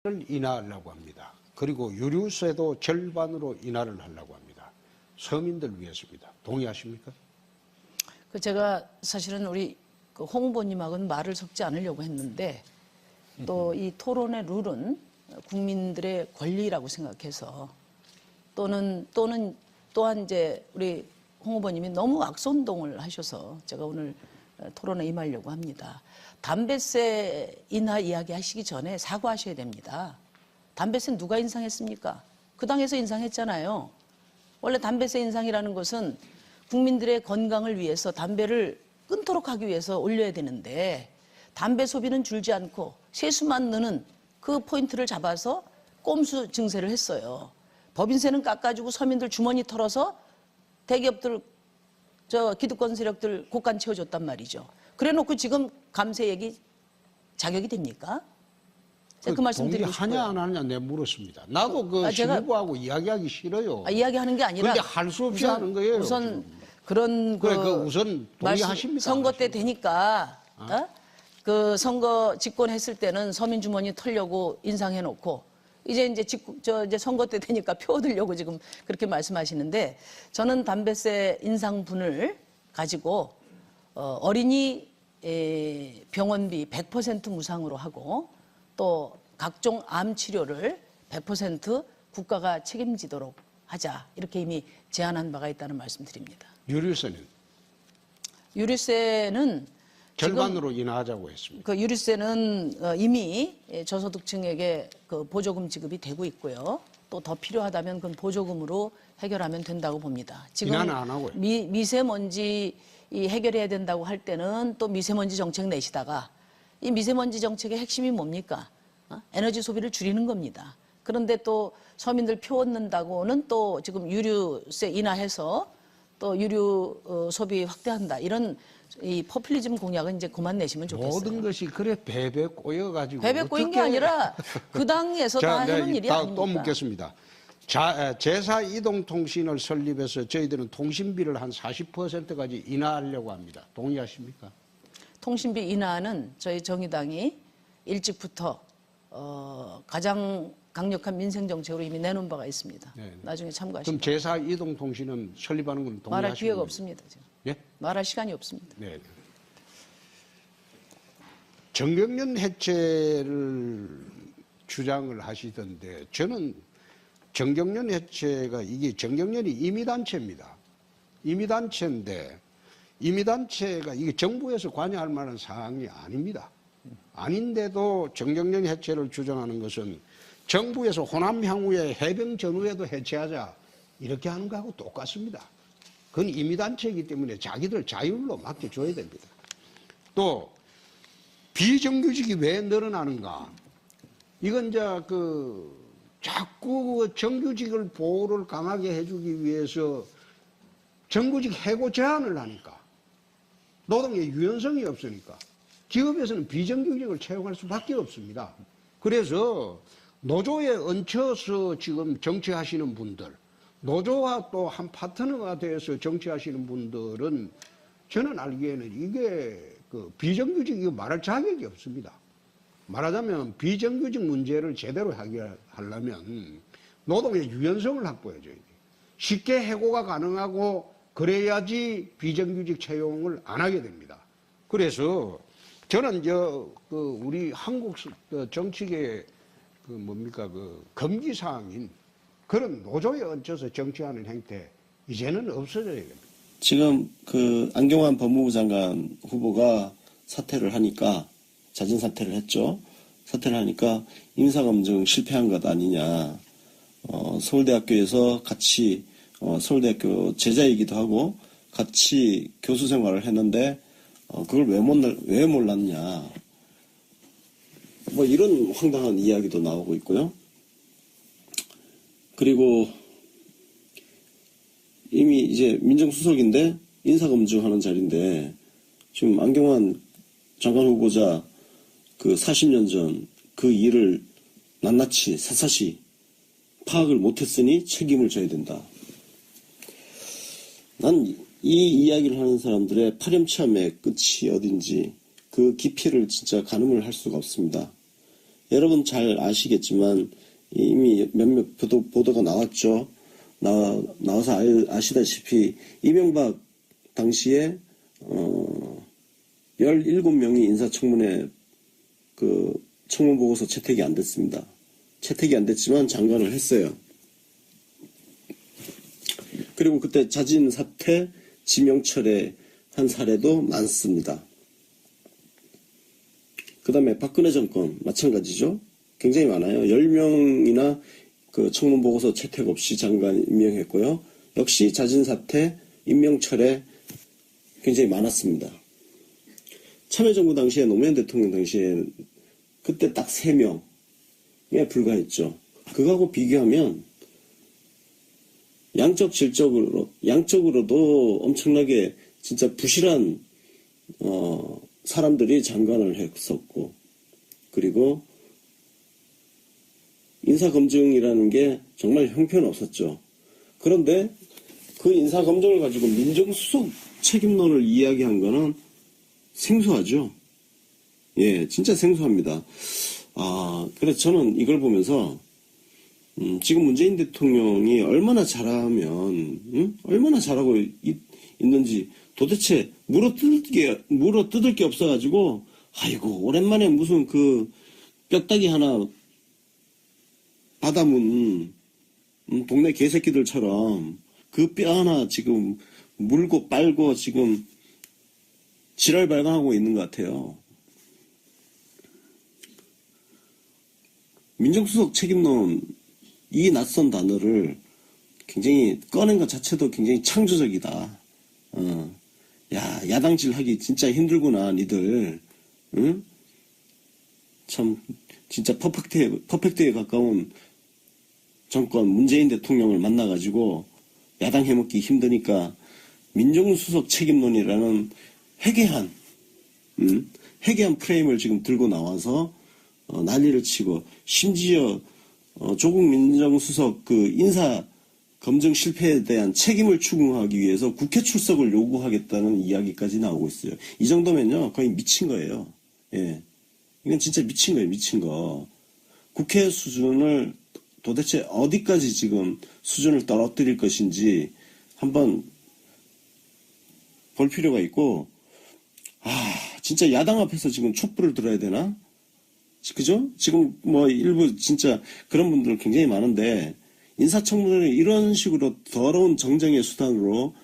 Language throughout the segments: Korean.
인하하려고 합니다. 그리고 유류세도 절반으로 인하를 하려고 합니다. 서민들 위해서입니다. 동의하십니까? 제가 사실은 우리 홍 후보님하고는 말을 섞지 않으려고 했는데 또 이 토론의 룰은 국민들의 권리라고 생각해서 또한 이제 우리 홍 후보님이 너무 악선동을 하셔서 제가 오늘 토론에 임하려고 합니다. 담배세 인하 이야기 하시기 전에 사과하셔야 됩니다. 담배세 누가 인상했습니까? 그 당에서 인상했잖아요. 원래 담배세 인상이라는 것은 국민들의 건강을 위해서 담배를 끊도록 하기 위해서 올려야 되는데 담배 소비는 줄지 않고 세수만 느는 그 포인트를 잡아서 꼼수 증세를 했어요. 법인세는 깎아주고 서민들 주머니 털어서 대기업들, 기득권 세력들 곳간 채워줬단 말이죠. 그래놓고 지금 감세 얘기 자격이 됩니까? 제가 그 말씀 드리고 싶어요. 동의하냐 안 하냐 내가 물었습니다. 나도 신부하고 이야기하기 싫어요. 이야기하는 게 아니라. 근데 할 수 없이 하는 거예요. 우선 지금. 그런 우선 동의하십니까? 선거 때 되니까 그 선거 집권했을 때는 서민 주머니 털려고 인상해놓고 이제 선거 때 되니까 표 얻으려고 지금 그렇게 말씀하시는데 저는 담배세 인상분을 가지고 어린이 병원비 100% 무상으로 하고 또 각종 암 치료를 100% 국가가 책임지도록 하자 이렇게 이미 제안한 바가 있다는 말씀드립니다. 유류세는 절반으로 인하하자고 했습니다. 그 유류세는 이미 저소득층에게 그 보조금 지급이 되고 있고요. 또 더 필요하다면 그건 보조금으로 해결하면 된다고 봅니다. 지금 인하는 안 하고요. 미세먼지 해결해야 된다고 할 때는 또 미세먼지 정책 내시다가 이 미세먼지 정책의 핵심이 뭡니까? 에너지 소비를 줄이는 겁니다. 그런데 또 서민들 표 얻는다고는 또 지금 유류세 인하해서 또 유류 소비 확대한다. 이런 이 포퓰리즘 공약은 이제 그만 내시면 좋겠어요. 모든 것이 그래 베베 꼬여가지고. 베베 꼬인 게 아니라 그 당에서 다 해놓은 일이 아닙니까? 또 묻겠습니다. 제사 이동통신을 설립해서 저희들은 통신비를 한 40%까지 인하하려고 합니다. 동의하십니까? 통신비 인하는 저희 정의당이 일찍부터 가장 강력한 민생 정책으로 이미 내놓은 바가 있습니다. 네. 나중에 참고하시면. 그럼 제사 이동통신은 설립하는 건 동의하십니까? 말할 기회가 없습니다. 지금. 예? 말할 시간이 없습니다. 네. 정경련 해체를 주장을 하시던데 저는 정경련 해체가 이게 정경련이 임의단체입니다. 임의단체인데 임의단체가 이게 정부에서 관여할 만한 사항이 아닙니다. 아닌데도 정경련 해체를 주장하는 것은 정부에서 호남 향후에 해병 전후에도 해체하자 이렇게 하는 거하고 똑같습니다. 그건 임의단체이기 때문에 자기들 자율로 맡겨줘야 됩니다. 또 비정규직이 왜 늘어나는가? 이건 이제 자꾸 정규직을 보호를 강하게 해주기 위해서 정규직 해고 제한을 하니까 노동의 유연성이 없으니까 기업에서는 비정규직을 채용할 수밖에 없습니다. 그래서 노조에 얹혀서 지금 정치하시는 분들, 노조와 또 한 파트너가 돼서 정치하시는 분들은 저는 알기에는 이게 비정규직이 말할 자격이 없습니다. 말하자면 비정규직 문제를 제대로 해결하려면 노동의 유연성을 확보해줘야 돼요. 쉽게 해고가 가능하고 그래야지 비정규직 채용을 안 하게 됩니다. 그래서 저는 우리 한국 정치계의 금기사항인 그런 노조에 얹혀서 정치하는 행태 이제는 없어져야 됩니다. 지금 안경환 법무부 장관 후보가 사퇴를 하니까 자진 사퇴를 했죠. 사퇴를 하니까 인사검증 실패한 것 아니냐. 서울대학교에서 같이 서울대학교 제자이기도 하고 같이 교수 생활을 했는데 그걸 왜 몰랐냐. 뭐 이런 황당한 이야기도 나오고 있고요. 그리고 이미 이제 민정수석인데 인사검증하는 자리인데 지금 안경환 장관 후보자 40년 전 그 일을 낱낱이 샅샅이 파악을 못했으니 책임을 져야 된다. 난 이 이야기를 하는 사람들의 파렴치함의 끝이 어딘지 그 깊이를 진짜 가늠을 할 수가 없습니다. 여러분 잘 아시겠지만 이미 몇몇 보도가 나왔죠. 나와서 아시다시피 이명박 당시에 17명이 인사청문회 그 청문 보고서 채택이 안 됐습니다. 채택이 안 됐지만 장관을 했어요. 그리고 그때 자진 사퇴, 지명 철회한 사례도 많습니다. 그 다음에 박근혜 정권 마찬가지죠. 굉장히 많아요. 10명이나 그 청문 보고서 채택 없이 장관 임명했고요. 역시 자진 사퇴, 임명 철회 굉장히 많았습니다. 참여정부 당시에 노무현 대통령 당시에 그때 딱 3명에 불과했죠. 그거하고 비교하면 양적으로도 엄청나게 진짜 부실한 사람들이 장관을 했었고, 그리고 인사검증이라는 게 정말 형편없었죠. 그런데 그 인사검증을 가지고 민정수석 책임론을 이야기한 거는 생소하죠. 예, 진짜 생소합니다. 그래서 저는 이걸 보면서 지금 문재인 대통령이 얼마나 잘하면, 얼마나 잘하고 있는지 도대체 물어뜯을 게 없어가지고, 아이고, 오랜만에 무슨 그 뼈다귀 하나 받아문 동네 개새끼들처럼 그 뼈 하나 지금 물고 빨고 지금 지랄 발광하고 있는 것 같아요. 민정수석 책임론, 이 낯선 단어를 굉장히 꺼낸 것 자체도 굉장히 창조적이다. 야당질 하기 진짜 힘들구나, 니들. 응? 참, 진짜 퍼펙트에 가까운 정권, 문재인 대통령을 만나가지고 야당 해먹기 힘드니까 민정수석 책임론이라는 회개한 프레임을 지금 들고 나와서 난리를 치고, 심지어 조국 민정수석 그 인사 검증 실패에 대한 책임을 추궁하기 위해서 국회 출석을 요구하겠다는 이야기까지 나오고 있어요. 이 정도면요 거의 미친 거예요. 예, 이건 진짜 미친 거예요, 미친 거. 국회 수준을 도대체 어디까지 지금 수준을 떨어뜨릴 것인지 한번 볼 필요가 있고, 진짜 야당 앞에서 지금 촛불을 들어야 되나? 그죠? 지금 뭐 일부 진짜 그런 분들 굉장히 많은데, 인사청문회를 이런 식으로 더러운 정쟁의 수단으로,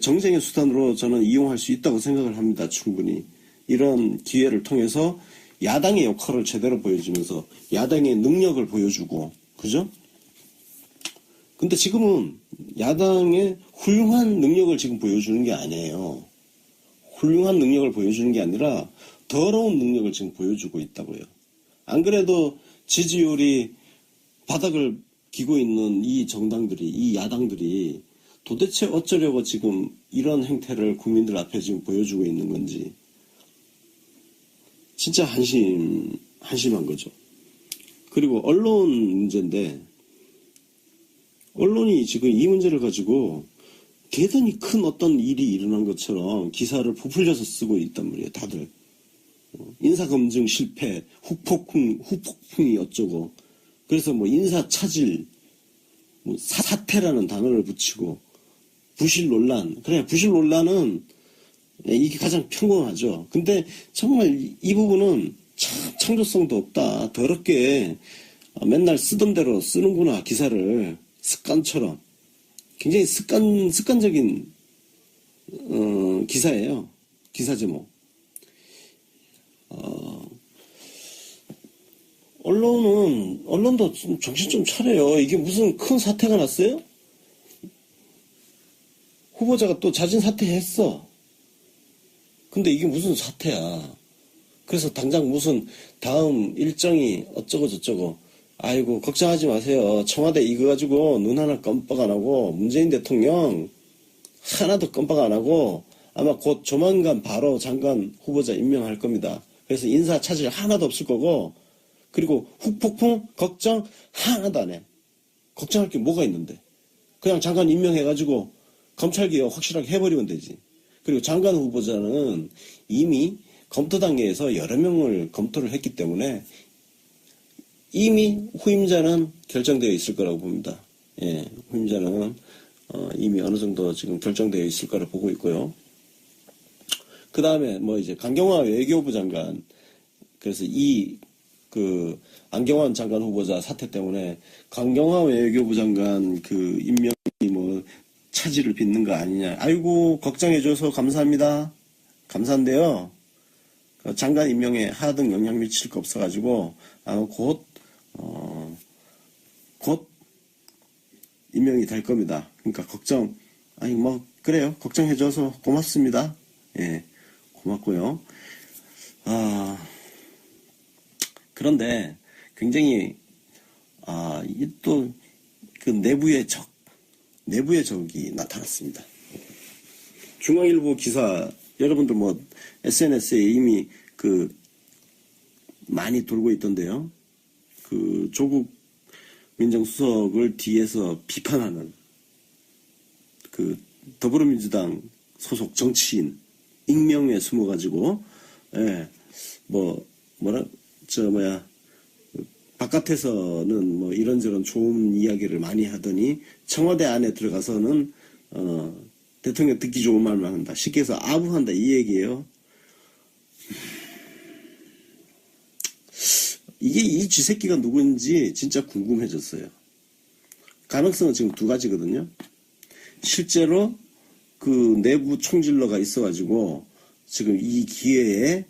정쟁의 수단으로 저는 이용할 수 있다고 생각을 합니다. 충분히. 이런 기회를 통해서 야당의 역할을 제대로 보여주면서 야당의 능력을 보여주고, 그죠? 근데 지금은 야당의 훌륭한 능력을 지금 보여주는 게 아니에요. 훌륭한 능력을 보여주는 게 아니라 더러운 능력을 지금 보여주고 있다고요. 안 그래도 지지율이 바닥을 기고 있는 이 정당들이, 이 야당들이 도대체 어쩌려고 지금 이런 행태를 국민들 앞에 지금 보여주고 있는 건지 진짜 한심한 거죠. 그리고 언론 문제인데, 언론이 지금 이 문제를 가지고 대단히 큰 어떤 일이 일어난 것처럼 기사를 부풀려서 쓰고 있단 말이에요, 다들. 인사검증 실패, 후폭풍이 어쩌고, 그래서 뭐 인사차질, 뭐 사태라는 단어를 붙이고, 부실 논란. 그래, 부실 논란은 이게 가장 평범하죠. 근데 정말 이 부분은 참 창조성도 없다. 더럽게 맨날 쓰던 대로 쓰는구나, 기사를. 습관처럼. 굉장히 습관적인, 기사예요. 기사 제목. 언론도 정신 좀 차려요. 이게 무슨 큰 사태가 났어요? 후보자가 또 자진 사퇴했어. 근데 이게 무슨 사태야. 그래서 당장 무슨 다음 일정이 어쩌고 저쩌고. 아이고, 걱정하지 마세요. 청와대 이거 가지고 눈 하나 껌뻑 안 하고, 문재인 대통령 하나도 껌뻑 안 하고, 아마 곧 조만간 바로 장관 후보자 임명할 겁니다. 그래서 인사 차질 하나도 없을 거고, 그리고 후폭풍 걱정 하나도 안 해. 걱정할 게 뭐가 있는데. 그냥 장관 임명해가지고 검찰개혁 확실하게 해버리면 되지. 그리고 장관 후보자는 이미 검토 단계에서 여러 명을 검토를 했기 때문에 이미 후임자는 결정되어 있을 거라고 봅니다. 예, 후임자는 이미 어느 정도 지금 결정되어 있을 거라 보고 있고요. 그 다음에 뭐 이제 강경화 외교부 장관, 그래서 안경환 장관 후보자 사태 때문에 강경화 외교부 장관 그 임명이 뭐 차질을 빚는 거 아니냐. 아이고, 걱정해줘서 감사합니다. 감사한데요. 장관 임명에 하등 영향 미칠 거 없어가지고, 곧 임명이 될 겁니다. 그러니까 그래요. 걱정해줘서 고맙습니다. 예, 고맙고요. 그런데 굉장히, 또 그 내부의 적이 나타났습니다. 중앙일보 기사, 여러분들 뭐 SNS에 이미 많이 돌고 있던데요. 조국 민정수석을 뒤에서 비판하는 더불어민주당 소속 정치인 익명에 숨어가지고, 예, 바깥에서는 뭐 이런저런 좋은 이야기를 많이 하더니 청와대 안에 들어가서는 대통령 듣기 좋은 말만 한다. 쉽게 해서 아부한다 이 얘기예요. 이게 이 쥐새끼가 누구인지 진짜 궁금해졌어요. 가능성은 지금 두 가지거든요. 실제로 내부 총질러가 있어가지고 지금 이 기회에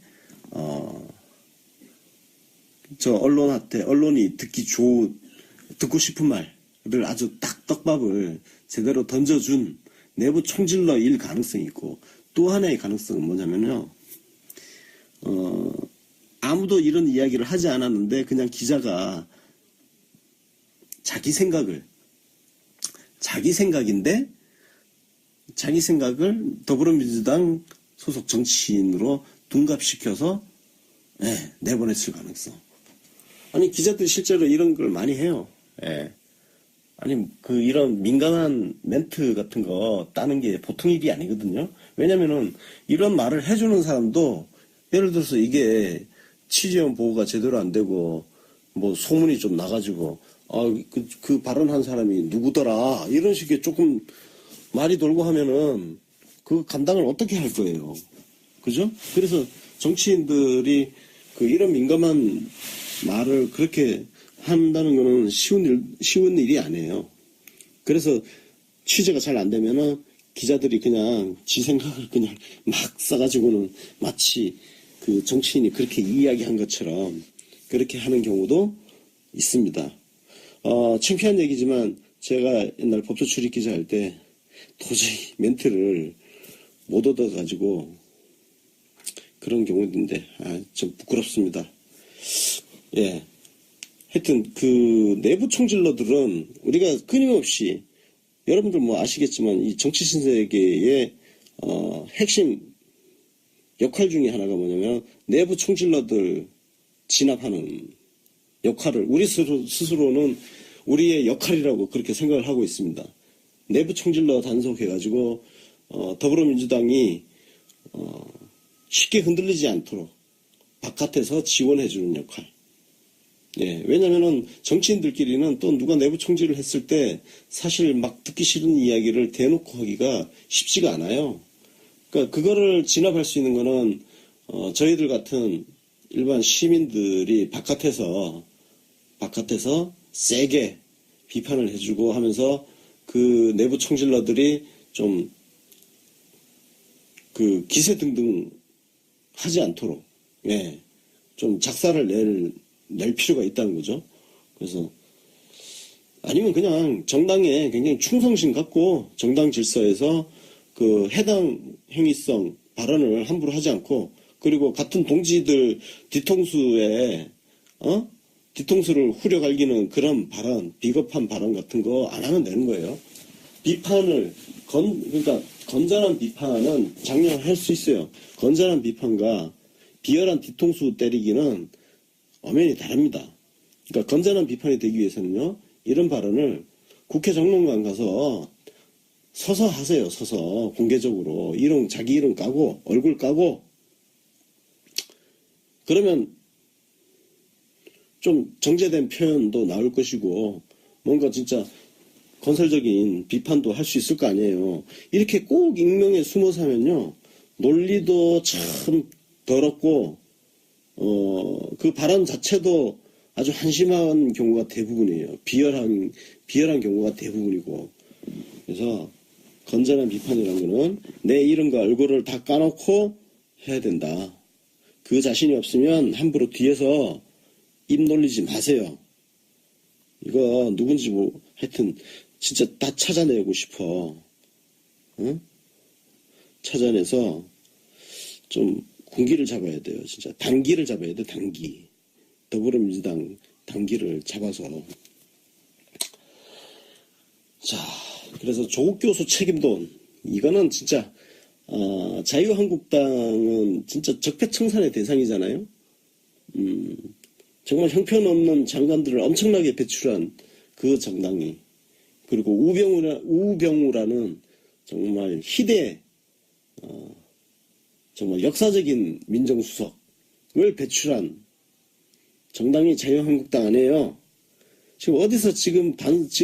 언론이 듣고 싶은 말을 아주 딱 떡밥을 제대로 던져준 내부 총질러일 가능성이 있고, 또 하나의 가능성은 뭐냐면요. 아무도 이런 이야기를 하지 않았는데 그냥 기자가 자기 생각을 더불어민주당 소속 정치인으로 둔갑시켜서 내보냈을 가능성. 아니, 기자들이 실제로 이런 걸 많이 해요. 예. 아니, 이런 민감한 멘트 같은 거 따는 게 보통 일이 아니거든요. 왜냐면은, 이런 말을 해주는 사람도, 예를 들어서 이게 취재원 보호가 제대로 안 되고, 뭐, 소문이 좀 나가지고, 그 발언한 사람이 누구더라, 이런 식의 조금 말이 돌고 하면은, 그 감당을 어떻게 할 거예요. 그죠? 그래서 정치인들이 이런 민감한 말을 그렇게 한다는 거는 쉬운 일이 아니에요. 그래서 취재가 잘 안 되면은 기자들이 그냥 지 생각을 그냥 막 써가지고는 마치 정치인이 그렇게 이야기한 것처럼 그렇게 하는 경우도 있습니다. 창피한 얘기지만 제가 옛날 법조 출입 기자 할 때 도저히 멘트를 못 얻어가지고 그런 경우인데, 좀 부끄럽습니다. 예. 하여튼, 내부 총질러들은 우리가 끊임없이, 여러분들 뭐 아시겠지만, 이 정치 신세계의, 핵심 역할 중에 하나가 뭐냐면, 내부 총질러들 진압하는 역할을, 우리 스스로는 우리의 역할이라고 그렇게 생각을 하고 있습니다. 내부 총질러 단속해가지고, 더불어민주당이, 쉽게 흔들리지 않도록 바깥에서 지원해주는 역할. 예, 왜냐면은 정치인들끼리는 또 누가 내부 총질을 했을 때 사실 막 듣기 싫은 이야기를 대놓고 하기가 쉽지가 않아요. 그러니까 그거를 진압할 수 있는 거는 저희들 같은 일반 시민들이 바깥에서 세게 비판을 해주고 하면서 내부 총질러들이 좀 기세등등 하지 않도록, 예, 좀 작사를 낼 필요가 있다는 거죠. 그래서, 아니면 그냥 정당에 굉장히 충성심 갖고 정당 질서에서 해당 행위성 발언을 함부로 하지 않고, 그리고 같은 동지들 뒤통수를 후려갈기는 그런 발언, 비겁한 발언 같은 거 안 하면 되는 거예요. 비판을, 그러니까 건전한 비판은 장려할 수 있어요. 건전한 비판과 비열한 뒤통수 때리기는 엄연히 다릅니다. 그러니까 건전한 비판이 되기 위해서는요, 이런 발언을 국회 정론관 가서 서서 하세요. 서서 공개적으로 자기 이름 까고 얼굴 까고, 그러면 좀 정제된 표현도 나올 것이고 뭔가 진짜 건설적인 비판도 할 수 있을 거 아니에요. 이렇게 꼭 익명에 숨어서 하면요. 논리도 참 더럽고 그 발언 자체도 아주 한심한 경우가 대부분이에요. 비열한 경우가 대부분이고. 그래서 건전한 비판이라는 거는 내 이름과 얼굴을 다 까놓고 해야 된다. 그 자신이 없으면 함부로 뒤에서 입 놀리지 마세요. 이거 누군지 뭐 하여튼 진짜 다 찾아내고 싶어. 응? 찾아내서 좀 군기를 잡아야 돼요. 진짜 단기를 잡아야 돼. 단기. 더불어민주당 단기를 잡아서. 자, 그래서 조국 교수 책임론 이거는 진짜 자유한국당은 진짜 적폐청산의 대상이잖아요. 정말 형편없는 장관들을 엄청나게 배출한 그 정당이, 그리고 우병우라는 정말 희대 정말 역사적인 민정수석을 배출한 정당이 자유한국당 아니에요. 지금 어디서 지금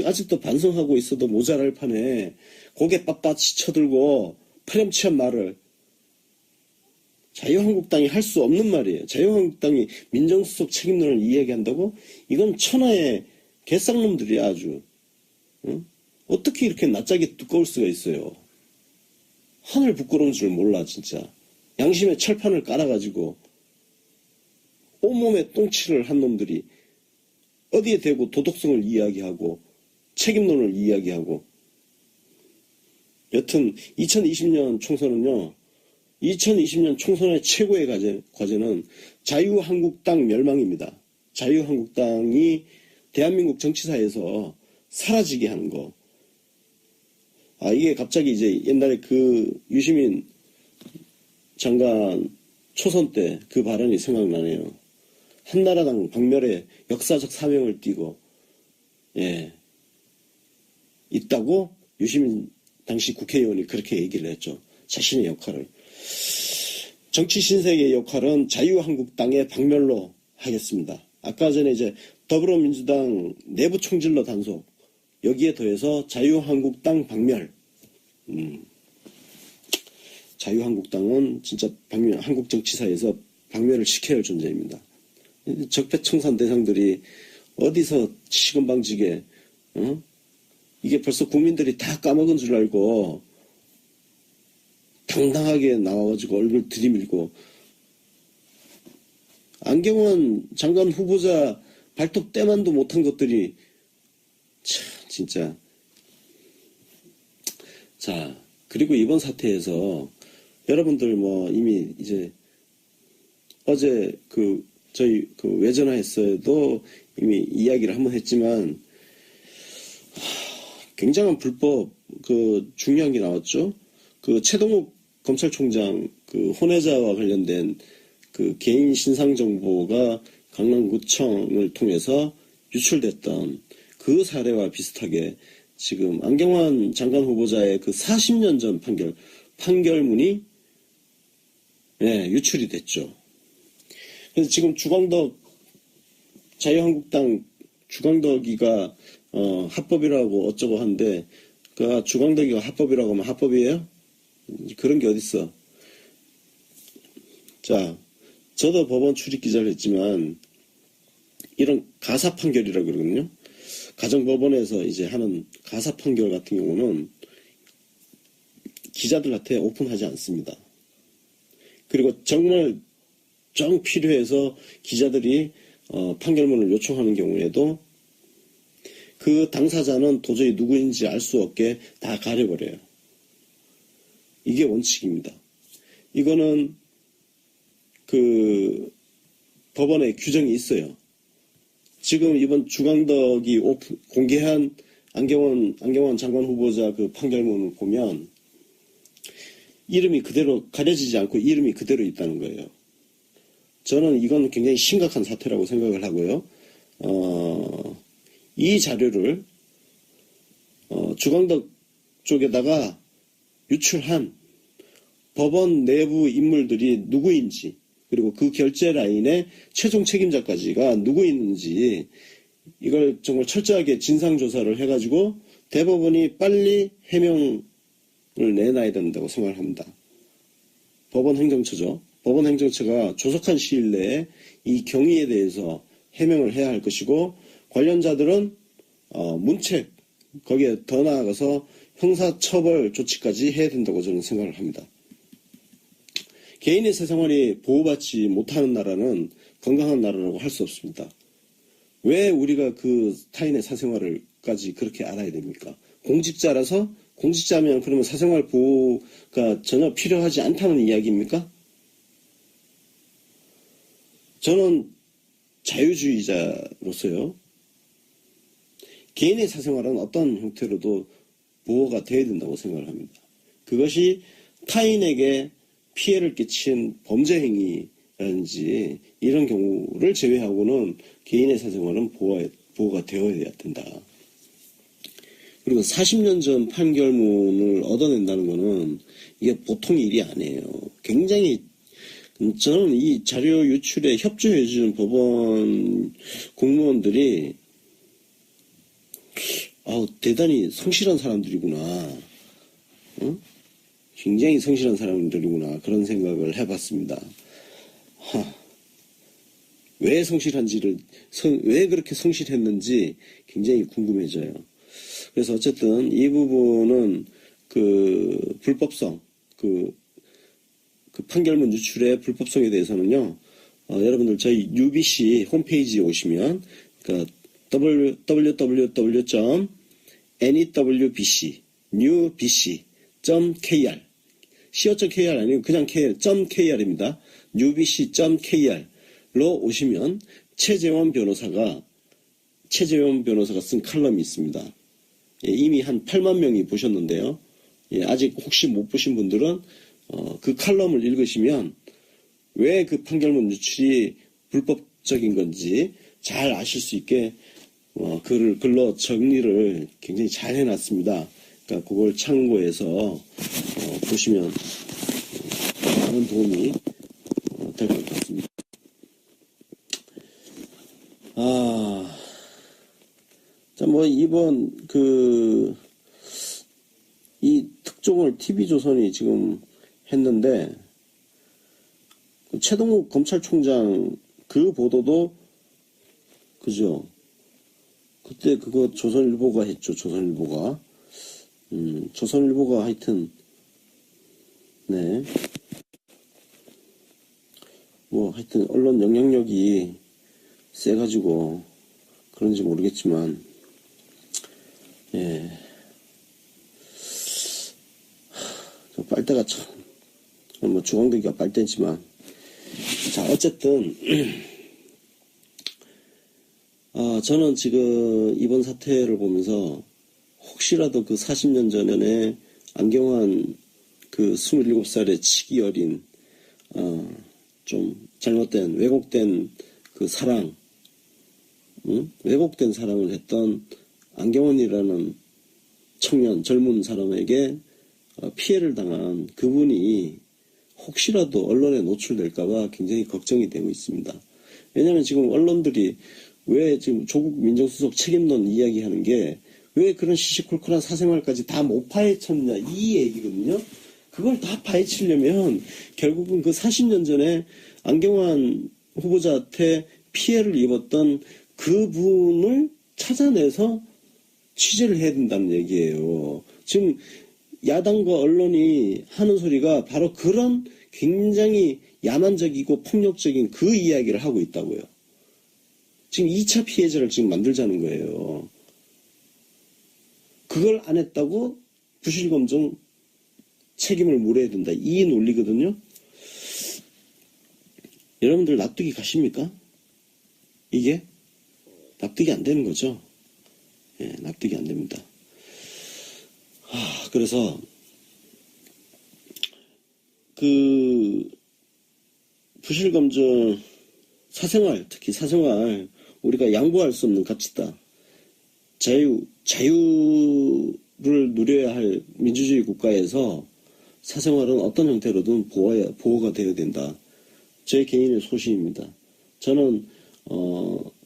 아직도 반성하고 있어도 모자랄 판에 고개 빳빳이 쳐들고 파렴치한 말을, 자유한국당이 할 수 없는 말이에요. 자유한국당이 민정수석 책임론을 이야기한다고? 이건 천하의 개쌍놈들이야 아주. 응? 어떻게 이렇게 낯짝이 두꺼울 수가 있어요. 하늘 부끄러운 줄 몰라 진짜. 양심의 철판을 깔아가지고 온몸에 똥칠을 한 놈들이 어디에 대고 도덕성을 이야기하고 책임론을 이야기하고. 여튼 2020년 총선은요. 2020년 총선의 최고의 과제는 자유한국당 멸망입니다. 자유한국당이 대한민국 정치사에서 사라지게 하는 거. 이게 갑자기 이제 옛날에 그 유시민 장관 초선 때 그 발언이 생각나네요. 한나라당 박멸의 역사적 사명을 띠고, 있다고 유시민 당시 국회의원이 그렇게 얘기를 했죠. 자신의 역할을. 정치 신세계의 역할은 자유한국당의 박멸로 하겠습니다. 아까 전에 이제 더불어민주당 내부 총질러 단속, 여기에 더해서 자유한국당 박멸. 자유한국당은 진짜 한국 정치사에서 박멸을 시켜야 할 존재입니다. 적폐청산 대상들이 어디서 시건방지게, 이게 벌써 국민들이 다 까먹은 줄 알고 당당하게 나와가지고 얼굴 들이밀고, 안경원 장관 후보자 발톱 때만도 못한 것들이 참 진짜. 자, 그리고 이번 사태에서 여러분들 뭐 이미 이제 어제 저희 외전화했어도 이미 이야기를 한번 했지만, 굉장한 불법 중요한 게 나왔죠. 최동욱 검찰총장 혼외자와 관련된 개인 신상 정보가 강남구청을 통해서 유출됐던 그 사례와 비슷하게 지금 안경환 장관 후보자의 40년 전 판결문이 유출이 됐죠. 그래서 지금 자유한국당 주광덕이가 합법이라고 어쩌고 하는데, 주광덕이가 합법이라고 하면 합법이에요? 그런 게 어딨어. 자, 저도 법원 출입 기자를 했지만 이런 가사 판결이라고 그러거든요. 가정법원에서 이제 하는 가사 판결 같은 경우는 기자들한테 오픈하지 않습니다. 그리고 정말 정 필요해서 기자들이 판결문을 요청하는 경우에도 그 당사자는 도저히 누구인지 알 수 없게 다 가려버려요. 이게 원칙입니다. 이거는 법원에 규정이 있어요. 지금 이번 주광덕이 공개한 안경원 장관 후보자 판결문을 보면 이름이 그대로 가려지지 않고 이름이 그대로 있다는 거예요. 저는 이건 굉장히 심각한 사태라고 생각을 하고요. 이 자료를 주광덕 쪽에다가 유출한 법원 내부 인물들이 누구인지, 그리고 그 결제 라인의 최종 책임자까지가 누구 있는지 이걸 정말 철저하게 진상조사를 해가지고 대법원이 빨리 해명을 내놔야 된다고 생각을 합니다. 법원 행정처죠. 법원 행정처가 조속한 시일 내에 이 경위에 대해서 해명을 해야 할 것이고 관련자들은 문책 거기에 더 나아가서 형사처벌 조치까지 해야 된다고 저는 생각을 합니다. 개인의 사생활이 보호받지 못하는 나라는 건강한 나라라고 할 수 없습니다. 왜 우리가 그 타인의 사생활을까지 그렇게 알아야 됩니까? 공직자라서 공직자면 그러면 사생활 보호가 전혀 필요하지 않다는 이야기입니까? 저는 자유주의자로서요. 개인의 사생활은 어떤 형태로도 보호가 되어야 된다고 생각을 합니다. 그것이 타인에게 피해를 끼친 범죄 행위라든지 이런 경우를 제외하고는 개인의 사생활은 보호가 되어야 된다. 그리고 40년 전 판결문을 얻어낸다는 것은 이게 보통 일이 아니에요. 굉장히 저는 이 자료 유출에 협조해주는 법원 공무원들이 대단히 성실한 사람들이구나. 응? 굉장히 성실한 사람들이구나. 그런 생각을 해봤습니다. 왜 성실한지를, 왜 그렇게 성실했는지 굉장히 궁금해져요. 그래서 어쨌든 이 부분은 그 불법성, 그 판결문 유출의 불법성에 대해서는요, 여러분들 저희 UBC 홈페이지에 오시면, 그 www.newbc.kr co.kr 아니고 그냥 .kr입니다. newbc.kr로 오시면 최재원 변호사가 쓴 칼럼이 있습니다. 예, 이미 한 8만 명이 보셨는데요. 예, 아직 혹시 못 보신 분들은 그 칼럼을 읽으시면 왜 그 판결문 유출이 불법적인 건지 잘 아실 수 있게 글로 정리를 굉장히 잘 해놨습니다. 그러니까 그걸 참고해서 보시면 많은 도움이 될 것 같습니다. 자, 이번 이 특종을 TV조선이 지금 했는데 최동욱 검찰총장 그 보도도 그죠? 그때 그거 조선일보가 했죠. 조선일보가 하여튼 네. 하여튼 언론 영향력이 세가지고 그런지 모르겠지만 예. 빨대가 참 주광대기가 빨대지만 자 어쨌든 저는 지금 이번 사태를 보면서 혹시라도 그 40년 전에 안경환 그 27살의 치기 어린 좀 잘못된 왜곡된 그 사랑 왜곡된 사랑을 했던 안경환이라는 청년 젊은 사람에게 피해를 당한 그분이 혹시라도 언론에 노출될까봐 굉장히 걱정이 되고 있습니다. 왜냐하면 지금 언론들이 왜 지금 조국 민정수석 책임론 이야기하는 게 왜 그런 시시콜콜한 사생활까지 다 못 파헤쳤냐 이 얘기거든요. 그걸 다 파헤치려면 결국은 그 40년 전에 안경환 후보자한테 피해를 입었던 그분을 찾아내서 취재를 해야 된다는 얘기예요. 지금 야당과 언론이 하는 소리가 바로 그런 굉장히 야만적이고 폭력적인 그 이야기를 하고 있다고요. 지금 2차 피해자를 지금 만들자는 거예요. 그걸 안 했다고 부실검증 책임을 물어야 된다. 이 논리거든요. 여러분들 납득이 가십니까? 이게? 납득이 안 되는 거죠. 예, 납득이 안 됩니다. 그래서 그 부실검증 사생활, 특히 사생활 우리가 양보할 수 없는 가치다. 자유를 누려야 할 민주주의 국가에서 사생활은 어떤 형태로든 보호가 되어야 된다. 제 개인의 소신입니다. 저는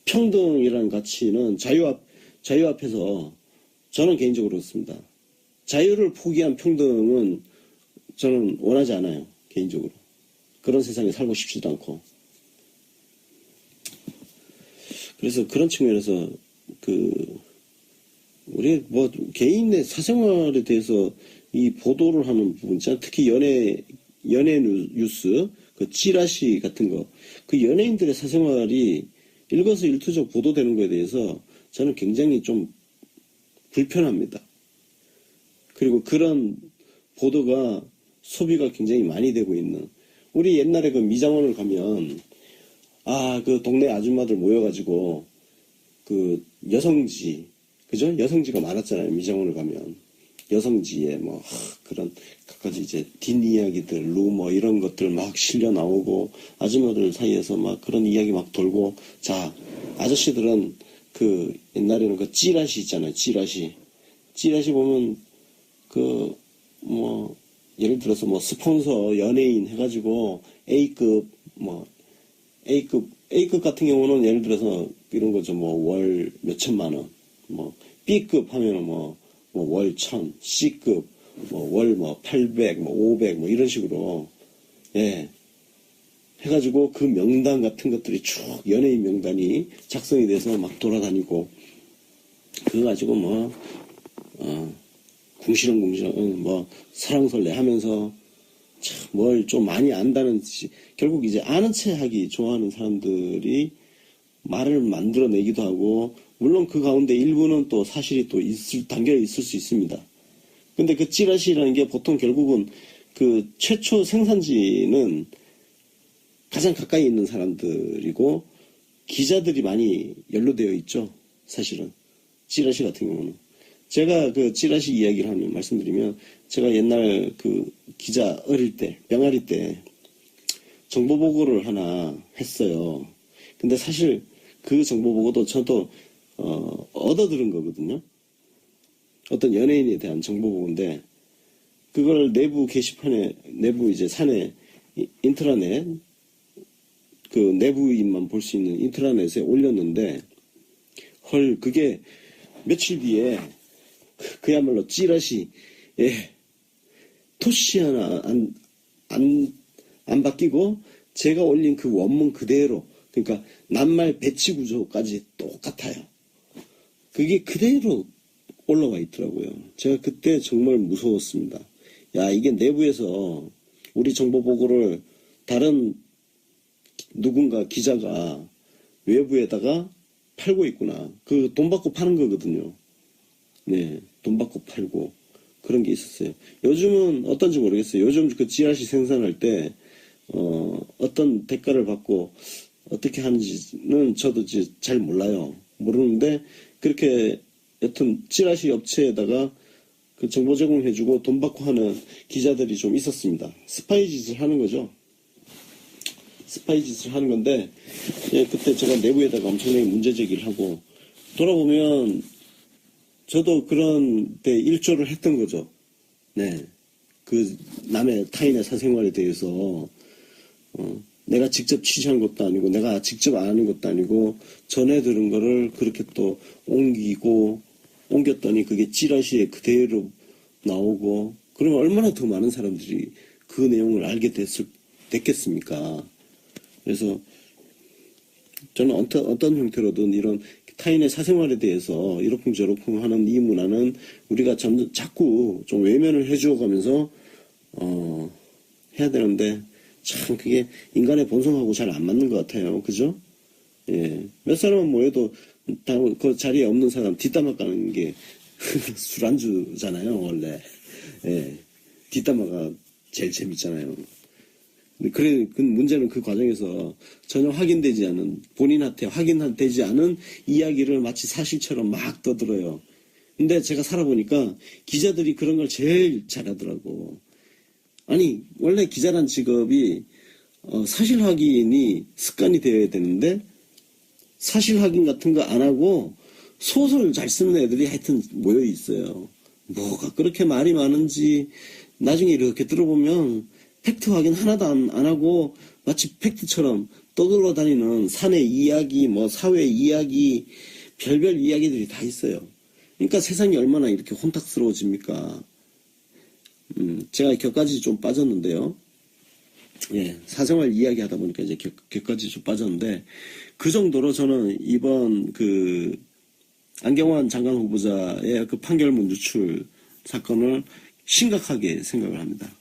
평등이라는 가치는 자유 앞에서 저는 개인적으로 그렇습니다. 자유를 포기한 평등은 저는 원하지 않아요. 개인적으로. 그런 세상에 살고 싶지도 않고. 그래서 그런 측면에서 우리 뭐 개인의 사생활에 대해서 이 보도를 하는 부분, 특히 연예 뉴스, 그 찌라시 같은 거, 그 연예인들의 사생활이 일거수일투족 보도되는 거에 대해서 저는 굉장히 좀 불편합니다. 그리고 그런 보도가 소비가 굉장히 많이 되고 있는, 우리 옛날에 그 미장원을 가면 그 동네 아줌마들 모여가지고 그 여성지, 그죠? 여성지가 많았잖아요. 미장원을 가면 여성지에 뭐 그런 갖가지 이제 뒷이야기들, 루머 이런 것들 막 실려 나오고 아줌마들 사이에서 막 그런 이야기 막 돌고, 자, 아저씨들은 그 옛날에는 그 찌라시 있잖아요. 찌라시 보면 그 뭐 예를 들어서 뭐 스폰서 연예인 해가지고 A급 같은 경우는 예를 들어서 이런 거죠. 뭐 월 몇천만 원, 뭐 B급 하면은 뭐 월 1000, C급 뭐 월 800, 500 이런 식으로, 예, 해가지고 그 명단 같은 것들이 쭉 연예인 명단이 작성이 돼서 막 돌아다니고, 그거 가지고 궁시렁궁시렁 사랑설레 하면서 참 뭘 좀 많이 안다는 듯이, 결국 이제 아는 체 하기 좋아하는 사람들이 말을 만들어내기도 하고, 물론 그 가운데 일부는 또 사실이 또 담겨 있을 수 있습니다. 근데 그 찌라시라는 게 보통 결국은 그 최초 생산지는 가장 가까이 있는 사람들이고 기자들이 많이 연루되어 있죠. 사실은 찌라시 같은 경우는. 제가 그 찌라시 이야기를 하면 말씀드리면, 제가 옛날 그 기자 어릴 때, 병아리 때 정보 보고를 하나 했어요. 근데 사실 그 정보 보고도 저도 얻어 들은 거거든요. 어떤 연예인에 대한 정보 보고인데, 그걸 내부 게시판에, 내부 이제 사내 인트라넷, 그 내부인만 볼 수 있는 인트라넷에 올렸는데, 헐, 그게 며칠 뒤에 그야말로 찌라시, 예, 토시 하나 안 바뀌고 제가 올린 그 원문 그대로, 그러니까 낱말 배치 구조까지 똑같아요. 그게 그대로 올라와 있더라고요. 제가 그때 정말 무서웠습니다. 야, 이게 내부에서 우리 정보 보고를 다른 누군가 기자가 외부에다가 팔고 있구나. 그 돈 받고 파는 거거든요. 네, 돈 받고 팔고 그런 게 있었어요. 요즘은 어떤지 모르겠어요. 요즘 그 찌라시 생산할 때 어떤 대가를 받고 어떻게 하는지는 저도 잘 몰라요. 모르는데 그렇게 여튼 찌라시 업체에다가 그 정보 제공해주고 돈 받고 하는 기자들이 좀 있었습니다. 스파이 짓을 하는 거죠. 스파이 짓을 하는 건데, 예, 그때 제가 내부에다가 엄청나게 문제 제기를 하고, 돌아보면 저도 그런 데 일조를 했던 거죠. 네, 그 타인의 사생활에 대해서 내가 직접 취재한 것도 아니고 내가 직접 아는 것도 아니고 전해 들은 거를 그렇게 또 옮겼더니 그게 찌라시에 그대로 나오고, 그러면 얼마나 더 많은 사람들이 그 내용을 알게 됐겠습니까? 그래서 저는 어떤 형태로든 이런 타인의 사생활에 대해서 이러쿵저러쿵 하는 이 문화는 우리가 자꾸 좀 외면을 해주어가면서 해야 되는데, 참 그게 인간의 본성하고 잘 안 맞는 것 같아요. 그죠? 예. 몇 사람은 모여도 그 자리에 없는 사람 뒷담화 까는 게 술안주잖아요, 원래. 예. 뒷담화가 제일 재밌잖아요. 그래, 그 문제는 그 과정에서 전혀 확인되지 않은, 본인한테 확인되지 않은 이야기를 마치 사실처럼 막 떠들어요. 근데 제가 살아보니까 기자들이 그런 걸 제일 잘하더라고. 아니, 원래 기자란 직업이 사실 확인이 습관이 되어야 되는데, 사실 확인 같은 거 안 하고 소설 잘 쓰는 애들이 하여튼 모여 있어요. 뭐가 그렇게 말이 많은지 나중에 이렇게 들어보면 팩트 확인 하나도 안 하고 마치 팩트처럼 떠돌러 다니는 사내 이야기, 뭐 사회 이야기, 별별 이야기들이 다 있어요. 그러니까 세상이 얼마나 이렇게 혼탁스러워집니까? 제가 격까지 좀 빠졌는데요. 예, 사생활 이야기 하다 보니까 이제 격까지 좀 빠졌는데, 그 정도로 저는 이번 그 안경환 장관 후보자의 그 판결문 유출 사건을 심각하게 생각을 합니다.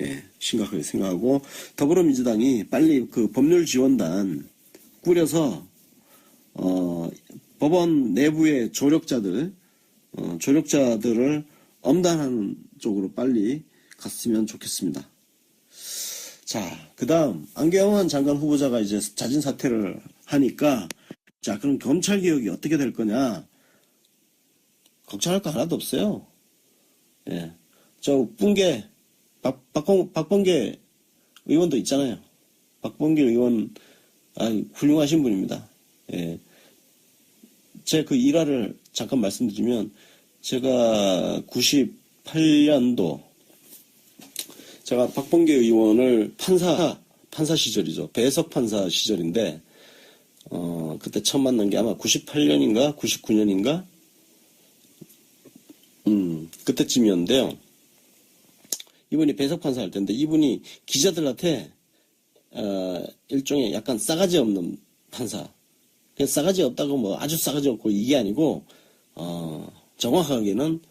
예, 심각하게 생각하고, 더불어민주당이 빨리 그 법률지원단 꾸려서, 법원 내부의 조력자들을 엄단하는 쪽으로 빨리 갔으면 좋겠습니다. 자, 그 다음, 안경환 장관 후보자가 이제 자진 사퇴를 하니까, 자, 그럼 검찰개혁이 어떻게 될 거냐? 걱정할 거 하나도 없어요. 예. 박범계 의원도 있잖아요. 박범계 의원, 훌륭하신 분입니다. 예. 제 그 일화를 잠깐 말씀드리면, 제가 98년도, 제가 박범계 의원을 판사 시절이죠. 배석 판사 시절인데, 그때 처음 만난 게 아마 98년인가 99년인가 그때쯤이었는데요. 이분이 배석 판사 할 때인데, 이분이 기자들한테 일종의 약간 싸가지 없는 판사. 그냥 싸가지 없다고 뭐 아주 싸가지 없고 이게 아니고 정확하게는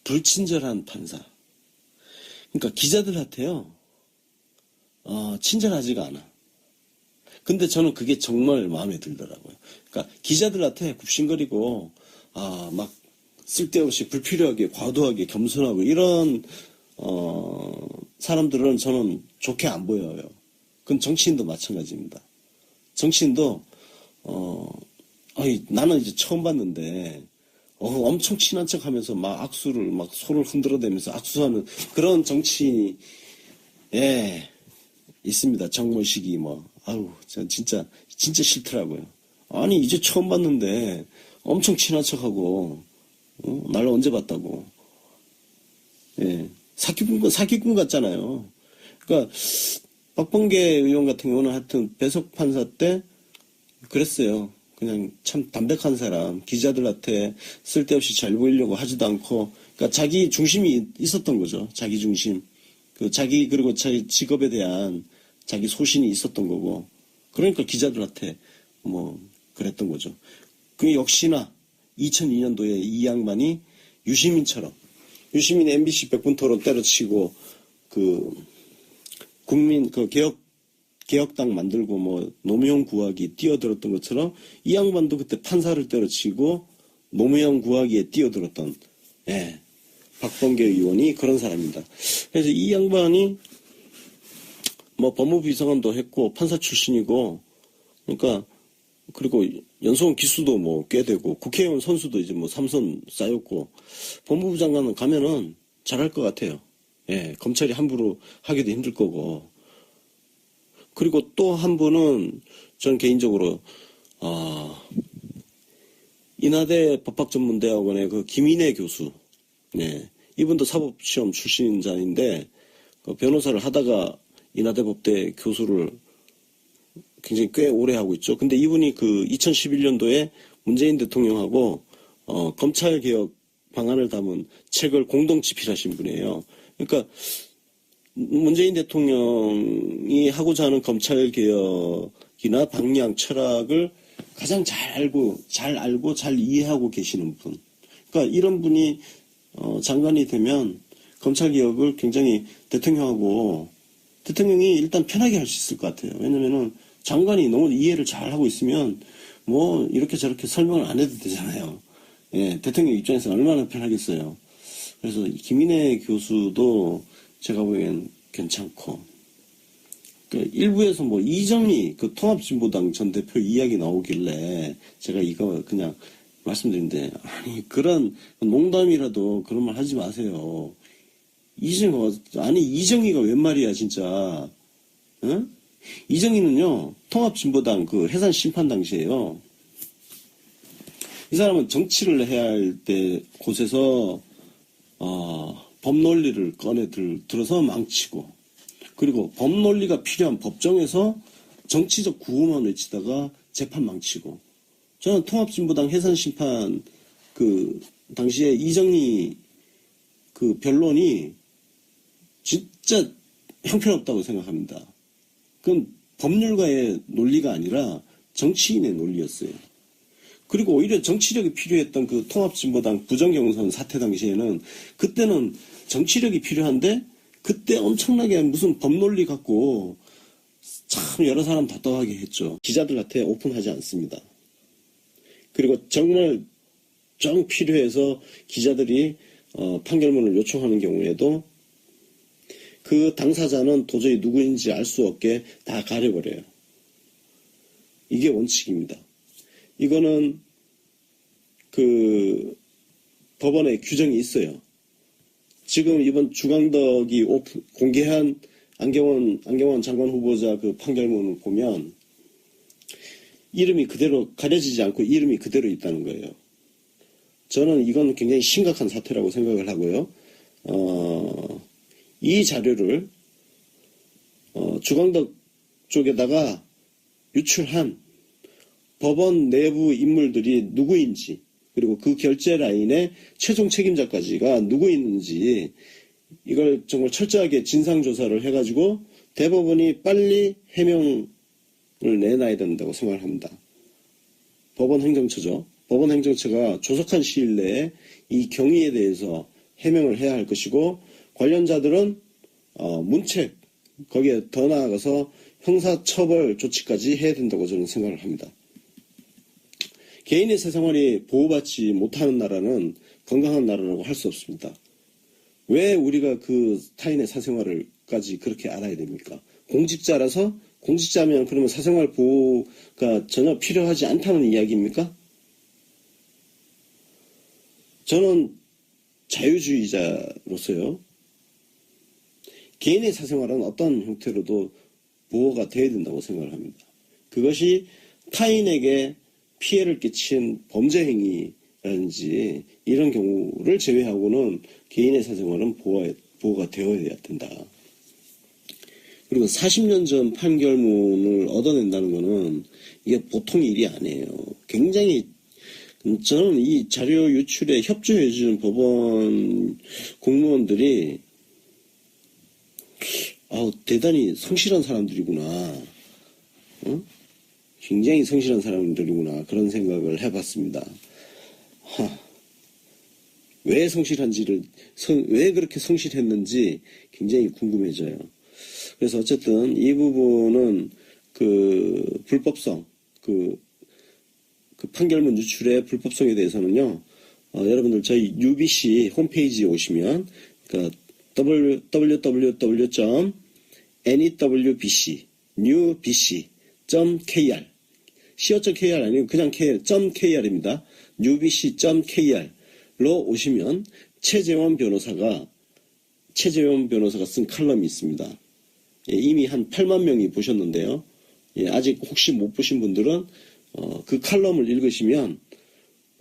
불친절한 판사. 그러니까 기자들한테요 친절하지가 않아. 근데 저는 그게 정말 마음에 들더라고요. 그러니까 기자들한테 굽신거리고 막 쓸데없이 불필요하게 과도하게 겸손하고 이런 사람들은 저는 좋게 안 보여요. 그건 정치인도 마찬가지입니다. 정치인도 나는 이제 처음 봤는데 엄청 친한 척하면서 막 악수를 막 손을 흔들어대면서 악수하는 그런 정치인이 있습니다. 정모식이 뭐 진짜 싫더라고요. 아니 이제 처음 봤는데 엄청 친한 척하고 날 언제 봤다고. 사기꾼 같잖아요. 그러니까 박범계 의원 같은 경우는 하여튼 배석 판사 때 그랬어요. 그냥 참 담백한 사람, 기자들한테 쓸데없이 잘 보이려고 하지도 않고, 그러니까 자기 중심이 있었던 거죠. 자기 중심. 그리고 자기 직업에 대한 자기 소신이 있었던 거고, 그러니까 기자들한테 뭐 그랬던 거죠. 그 역시나 2002년도에 이 양반이 유시민 MBC 100분 토론 때려치고 국민 개혁당 만들고 뭐 노무현 구하기 뛰어들었던 것처럼 이 양반도 그때 판사를 때려치고 노무현 구하기에 뛰어들었던 박범계 의원이 그런 사람입니다. 그래서 이 양반이 뭐 법무부 비서관도 했고 판사 출신이고, 그러니까 그리고 연수원 기수도 뭐 꽤 되고 국회의원 선수도 이제 뭐 3선 쌓였고, 법무부 장관은 가면은 잘할 것 같아요. 검찰이 함부로 하기도 힘들 거고. 그리고 또 한 분은 저는 개인적으로 인하대 법학전문대학원의 그 김인혜 교수, 이분도 사법시험 출신자인데 변호사를 하다가 인하대 법대 교수를 굉장히 꽤 오래 하고 있죠. 근데 이분이 그 2011년도에 문재인 대통령하고 검찰개혁 방안을 담은 책을 공동 집필하신 분이에요. 그러니까 문재인 대통령이 하고자 하는 검찰개혁이나 방향, 철학을 가장 잘 알고 잘 이해하고 계시는 분. 그러니까 이런 분이 장관이 되면 검찰개혁을 굉장히 대통령이 일단 편하게 할 수 있을 것 같아요. 왜냐면은 장관이 너무 이해를 잘 하고 있으면 뭐 이렇게 저렇게 설명을 안 해도 되잖아요. 대통령 입장에서 얼마나 편하겠어요. 그래서 김인혜 교수도 제가 보기엔 괜찮고, 일부에서 뭐 이정희 그 통합진보당 전 대표 이야기 나오길래 제가 이거 그냥 말씀드린데, 아니 그런 농담이라도 그런 말 하지 마세요. 이정희가 웬 말이야 진짜. 응? 이정희는요 통합진보당 그 해산 심판 당시에요. 이 사람은 정치를 해야 할 때 곳에서 법 논리를 들어서 망치고, 그리고 법 논리가 필요한 법정에서 정치적 구호만 외치다가 재판 망치고, 저는 통합진보당 해산심판 그 당시에 이정희 그 변론이 진짜 형편없다고 생각합니다. 그건 법률가의 논리가 아니라 정치인의 논리였어요. 그리고 오히려 정치력이 필요했던 그 통합진보당 부정경선 사태 당시에는, 그때는 정치력이 필요한데 그때 엄청나게 무슨 법논리 갖고 참 여러 사람 답답하게 했죠. 기자들한테 오픈하지 않습니다. 그리고 정말 정 필요해서 기자들이 판결문을 요청하는 경우에도 그 당사자는 도저히 누구인지 알 수 없게 다 가려버려요. 이게 원칙입니다. 이거는 그 법원에 규정이 있어요. 지금 이번 주광덕이 공개한 안경원 장관 후보자 그 판결문을 보면 이름이 그대로 가려지지 않고 이름이 그대로 있다는 거예요. 저는 이건 굉장히 심각한 사태라고 생각을 하고요. 이 자료를 주광덕 쪽에다가 유출한 법원 내부 인물들이 누구인지, 그리고 그 결제 라인의 최종 책임자까지가 누구 있는지, 이걸 정말 철저하게 진상조사를 해가지고 대법원이 빨리 해명을 내놔야 된다고 생각을 합니다. 법원 행정처죠. 법원 행정처가 조속한 시일 내에 이 경위에 대해서 해명을 해야 할 것이고, 관련자들은 문책, 거기에 더 나아가서 형사처벌 조치까지 해야 된다고 저는 생각을 합니다. 개인의 사생활이 보호받지 못하는 나라는 건강한 나라라고 할 수 없습니다. 왜 우리가 그 타인의 사생활을까지 그렇게 알아야 됩니까? 공직자라서, 공직자면 그러면 사생활 보호가 전혀 필요하지 않다는 이야기입니까? 저는 자유주의자로서요, 개인의 사생활은 어떤 형태로도 보호가 되어야 된다고 생각을 합니다. 그것이 타인에게 피해를 끼친 범죄 행위라든지 이런 경우를 제외하고는 개인의 사생활은 보호가 되어야 된다. 그리고 40년 전 판결문을 얻어낸다는 것은 이게 보통 일이 아니에요. 굉장히, 저는 이 자료 유출에 협조해주는 법원 공무원들이 대단히 성실한 사람들이구나. 굉장히 성실한 사람들이구나. 그런 생각을 해봤습니다. 왜 성실한지를, 왜 그렇게 성실했는지 굉장히 궁금해져요. 그래서 어쨌든 이 부분은 그 불법성, 그 판결문 유출의 불법성에 대해서는요, 여러분들 저희 UBC 홈페이지에 오시면, 그러니까 www.newbc.kr co.kr 아니고 그냥 .kr입니다. newbc.kr로 오시면 최재원 변호사가 쓴 칼럼이 있습니다. 예, 이미 한 8만 명이 보셨는데요. 예, 아직 혹시 못 보신 분들은 그 칼럼을 읽으시면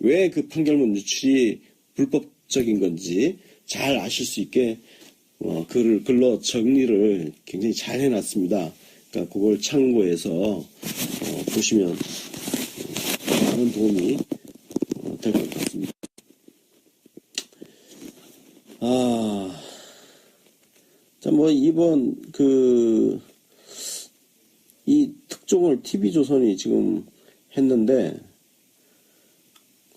왜 그 판결문 유출이 불법적인 건지 잘 아실 수 있게 글로 정리를 굉장히 잘 해놨습니다. 그러니까 그걸 참고해서 보시면 많은 도움이 될 것 같습니다. 자, 이번 이 특종을 TV조선이 지금 했는데,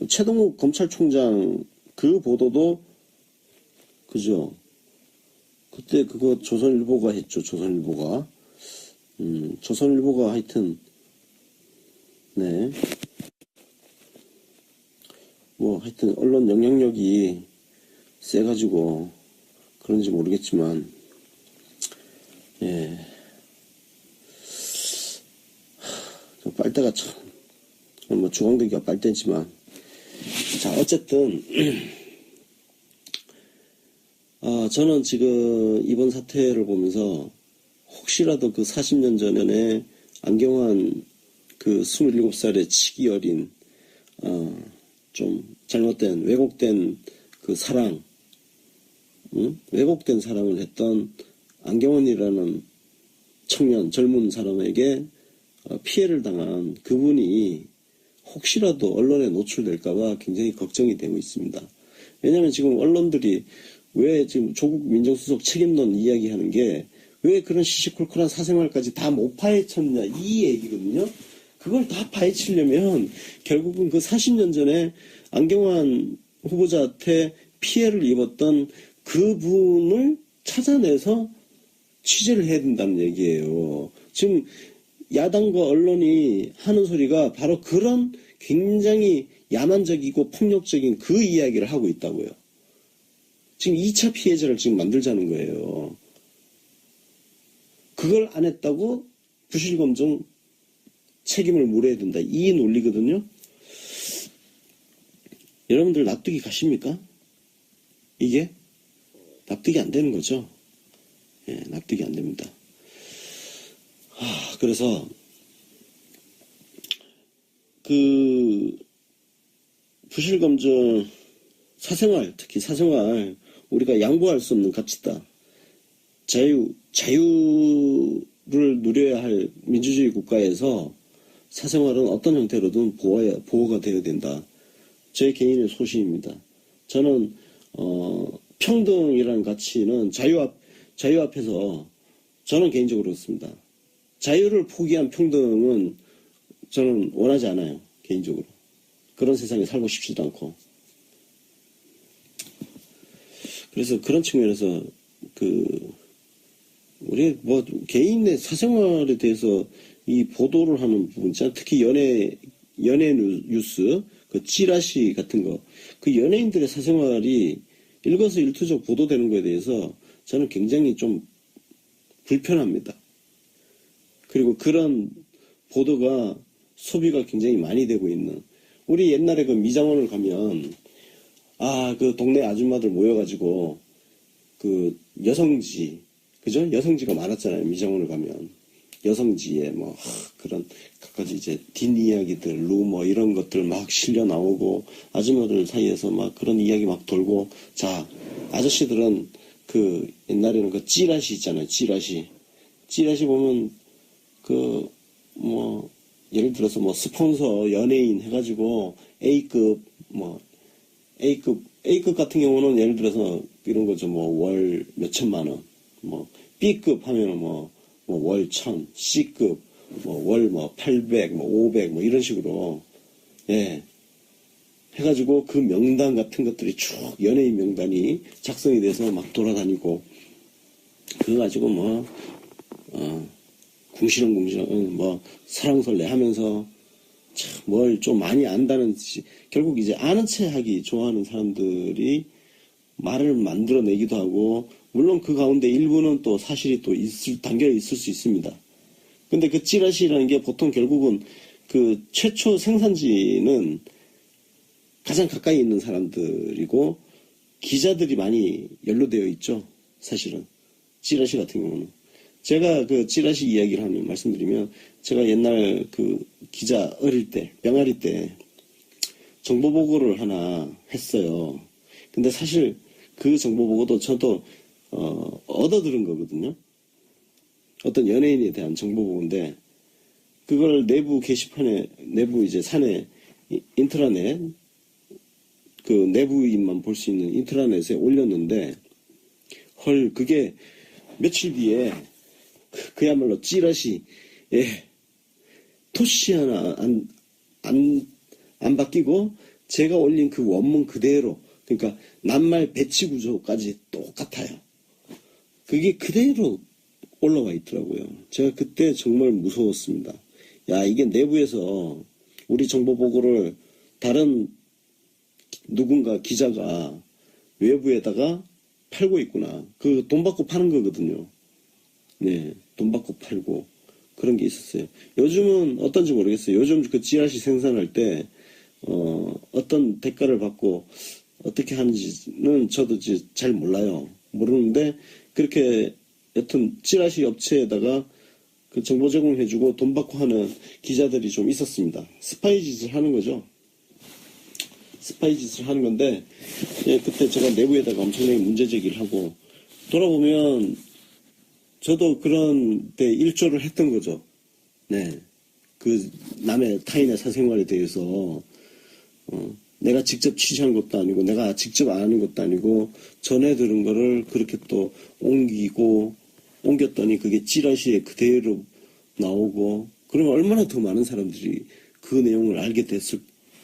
최동욱 검찰총장 그 보도도, 그죠? 그때 그거 조선일보가 했죠, 조선일보가. 조선일보가 하여튼, 네. 하여튼, 언론 영향력이 세가지고, 그런지 모르겠지만, 예. 빨대가 참, 주광덕이가 빨대지만. 자, 어쨌든, 저는 지금 이번 사태를 보면서 혹시라도 그 40년 전에 안경환 그 27살의 치기 어린, 좀 잘못된, 왜곡된 그 사랑, 왜곡된 사랑을 했던 안경환이라는 청년, 젊은 사람에게 피해를 당한 그분이 혹시라도 언론에 노출될까봐 굉장히 걱정이 되고 있습니다. 왜냐하면 지금 언론들이 왜 지금 조국 민정수석 책임론 이야기하는 게 왜 그런 시시콜콜한 사생활까지 다 못 파헤쳤냐 이 얘기거든요. 그걸 다 파헤치려면 결국은 그 40년 전에 안경환 후보자한테 피해를 입었던 그분을 찾아내서 취재를 해야 된다는 얘기예요. 지금 야당과 언론이 하는 소리가 바로 그런 굉장히 야만적이고 폭력적인 그 이야기를 하고 있다고요. 지금 2차 피해자를 지금 만들자는 거예요. 그걸 안 했다고 부실검증 책임을 물어야 된다. 이 논리거든요. 여러분들 납득이 가십니까? 이게 납득이 안 되는 거죠. 예, 납득이 안 됩니다. 그래서 그 부실검증 사생활, 특히 사생활 우리가 양보할 수 없는 가치다. 자유를 누려야 할 민주주의 국가에서 사생활은 어떤 형태로든 보호가 되어야 된다. 제 개인의 소신입니다. 저는 평등이라는 가치는 자유 앞에서 저는 개인적으로 그렇습니다. 자유를 포기한 평등은 저는 원하지 않아요. 개인적으로. 그런 세상에 살고 싶지도 않고. 그래서 그런 측면에서 우리 개인의 사생활에 대해서 이 보도를 하는 부분 있잖아요. 특히 연예 뉴스, 그 찌라시 같은 거, 그 연예인들의 사생활이 일거수일투족 보도되는 거에 대해서 저는 굉장히 좀 불편합니다. 그리고 그런 보도가 소비가 굉장히 많이 되고 있는, 우리 옛날에 그 미장원을 가면 그 동네 아줌마들 모여가지고 그 여성지, 그죠? 여성지가 많았잖아요. 미장원을 가면 여성지에 그런 갖가지 이제 뒷이야기들, 루머 이런 것들 막 실려 나오고 아줌마들 사이에서 막 그런 이야기 막 돌고, 자, 아저씨들은 그 옛날에는 그 찌라시 있잖아요. 찌라시 보면 예를 들어서 스폰서 연예인 해가지고 A급 A급 같은 경우는 예를 들어서 이런 거죠. 월 몇천만 원. B급 하면은 월 1000, C급 월 800, 500 이런 식으로, 예, 해가지고 그 명단 같은 것들이 쭉 연예인 명단이 작성이 돼서 막 돌아다니고, 그거 가지고 궁시렁궁시렁 사랑설레 하면서 참 뭘 좀 많이 안다는 듯이, 결국 이제 아는 체 하기 좋아하는 사람들이 말을 만들어내기도 하고, 물론 그 가운데 일부는 또 사실이 또 담겨 있을 수 있습니다. 근데 그 찌라시라는 게 보통 결국은 그 최초 생산지는 가장 가까이 있는 사람들이고 기자들이 많이 연루되어 있죠. 사실은 찌라시 같은 경우는. 제가 그 찌라시 이야기를 하면 말씀드리면, 제가 옛날 그 기자 어릴 때, 병아리 때 정보 보고를 하나 했어요. 근데 사실 그 정보 보고도 저도 얻어 들은 거거든요. 어떤 연예인에 대한 정보 보고인데, 그걸 내부 게시판에, 내부 이제 사내 인트라넷, 그 내부인만 볼 수 있는 인트라넷에 올렸는데, 그게 며칠 뒤에 그야말로 찌라시, 토시 하나 안 바뀌고 제가 올린 그 원문 그대로, 그러니까 낱말 배치 구조까지 똑같아요. 그게 그대로 올라와 있더라고요. 제가 그때 정말 무서웠습니다. 야, 이게 내부에서 우리 정보 보고를 다른 누군가 기자가 외부에다가 팔고 있구나. 그 돈 받고 파는 거거든요. 네, 돈 받고 팔고 그런 게 있었어요. 요즘은 어떤지 모르겠어요. 요즘 그 찌라시 생산할 때 어떤 대가를 받고 어떻게 하는지는 저도 잘 몰라요. 모르는데 그렇게 여튼 찌라시 업체에다가 그 정보 제공해주고 돈 받고 하는 기자들이 좀 있었습니다. 스파이 짓을 하는 거죠. 스파이 짓을 하는 건데, 그때 제가 내부에다가 엄청나게 문제 제기를 하고, 돌아보면 저도 그런 때 일조를 했던 거죠. 네. 그 남의 타인의 사생활에 대해서 내가 직접 취재한 것도 아니고 내가 직접 아는 것도 아니고 전해 들은 거를 그렇게 또 옮겼더니 그게 찌라시에 그대로 나오고 그러면 얼마나 더 많은 사람들이 그 내용을 알게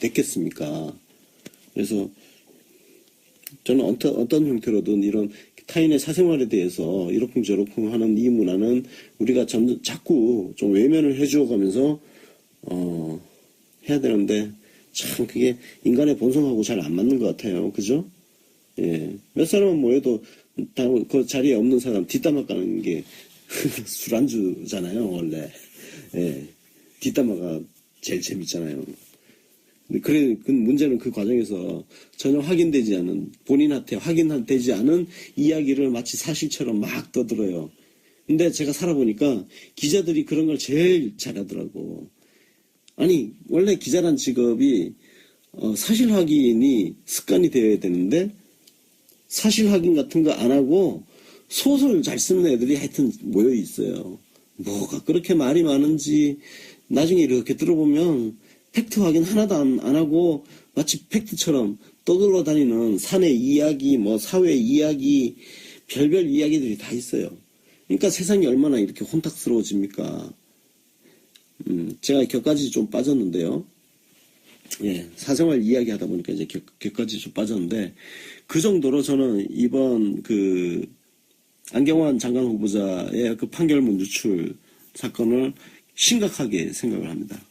됐겠습니까? 그래서 저는 어떤 형태로든 이런 타인의 사생활에 대해서 이러쿵저러쿵 하는 이 문화는 우리가 자꾸 좀 외면을 해주어가면서 해야 되는데 참 그게 인간의 본성하고 잘 안 맞는 것 같아요. 그죠? 예. 몇 사람은 모여도 그 자리에 없는 사람 뒷담화 까는 게 술안주잖아요, 원래. 예. 뒷담화가 제일 재밌잖아요. 근데 그 문제는 그 과정에서 전혀 확인되지 않은, 본인한테 확인되지 않은 이야기를 마치 사실처럼 막 떠들어요. 근데 제가 살아보니까 기자들이 그런 걸 제일 잘하더라고. 아니, 원래 기자란 직업이 사실 확인이 습관이 되어야 되는데 사실 확인 같은 거 안 하고 소설 잘 쓰는 애들이 하여튼 모여 있어요. 뭐가 그렇게 말이 많은지 나중에 이렇게 들어보면 팩트 확인 하나도 안 하고 마치 팩트처럼 떠들어 다니는 사내 이야기, 뭐 사회 이야기, 별별 이야기들이 다 있어요. 그러니까 세상이 얼마나 이렇게 혼탁스러워집니까? 제가 격까지 좀 빠졌는데요. 예, 사생활 이야기 하다 보니까 이제 격까지 좀 빠졌는데, 그 정도로 저는 이번 그 안경환 장관 후보자의 그 판결문 유출 사건을 심각하게 생각을 합니다.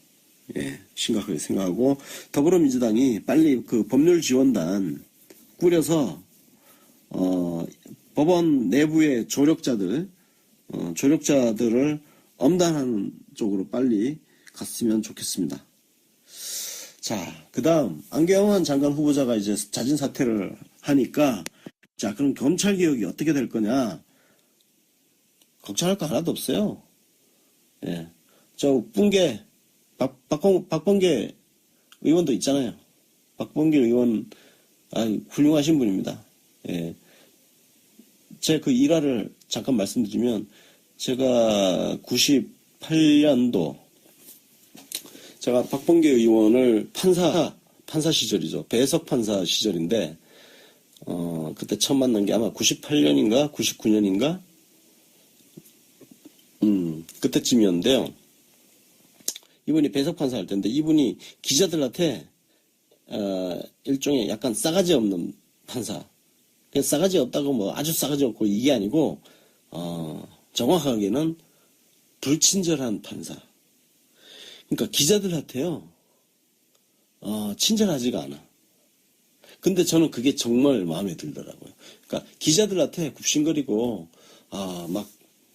예, 심각하게 생각하고, 더불어민주당이 빨리 그 법률지원단 꾸려서, 법원 내부의 조력자들을 엄단하는 쪽으로 빨리 갔으면 좋겠습니다. 자, 그 다음, 안경환 장관 후보자가 이제 자진 사퇴를 하니까, 자, 그럼 검찰개혁이 어떻게 될 거냐? 걱정할 거 하나도 없어요. 예. 저, 박범계 의원도 있잖아요. 박범계 의원, 훌륭하신 분입니다. 예. 제 그 일화를 잠깐 말씀드리면, 제가 98년도, 제가 박범계 의원을 판사 시절이죠. 배석 판사 시절인데, 그때 처음 만난 게 아마 98년인가? 99년인가? 그때쯤이었는데요. 이분이 배석 판사 할 때인데, 이분이 기자들한테, 일종의 약간 싸가지 없는 판사. 싸가지 없다고 뭐 아주 싸가지 없고 이게 아니고, 정확하게는 불친절한 판사. 그러니까 기자들한테요, 친절하지가 않아. 근데 저는 그게 정말 마음에 들더라고요. 그러니까 기자들한테 굽신거리고, 막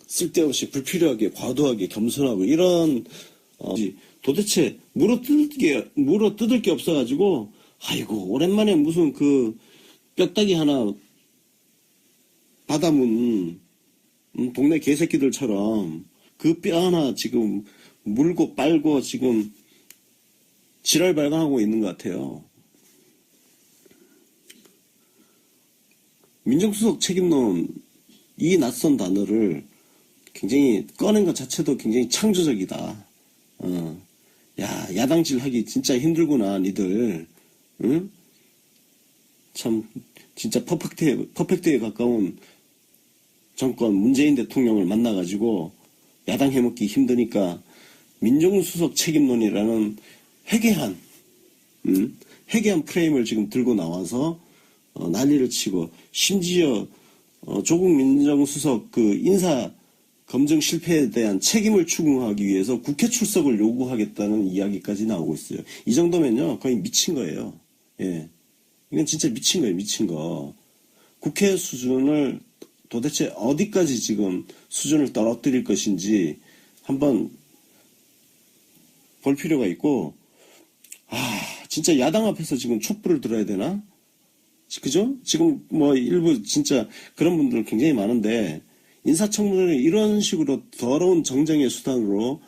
쓸데없이 불필요하게, 과도하게, 겸손하고, 이런, 도대체 물어뜯을 게 없어가지고, 아이고, 오랜만에 무슨 그 뼈다귀 하나 받아문, 동네 개새끼들처럼 그 뼈 하나 지금 물고 빨고 지금 지랄 발광하고 있는 것 같아요. 민정수석 책임론, 이 낯선 단어를 굉장히 꺼낸 것 자체도 굉장히 창조적이다. 야당질 하기 진짜 힘들구나, 니들. 응? 참, 진짜 퍼펙트에 가까운 정권, 문재인 대통령을 만나가지고 야당 해먹기 힘드니까 민정수석 책임론이라는 회개한 프레임을 지금 들고 나와서 난리를 치고, 심지어 조국 민정수석 그 인사 검증 실패에 대한 책임을 추궁하기 위해서 국회 출석을 요구하겠다는 이야기까지 나오고 있어요. 이 정도면요 거의 미친 거예요. 예, 이건 진짜 미친 거예요, 미친 거. 국회 수준을 도대체 어디까지 지금 수준을 떨어뜨릴 것인지 한번 볼 필요가 있고, 진짜 야당 앞에서 지금 촛불을 들어야 되나? 그죠? 지금 뭐 일부 진짜 그런 분들 굉장히 많은데, 인사청문회를 이런 식으로 더러운 정쟁의 수단으로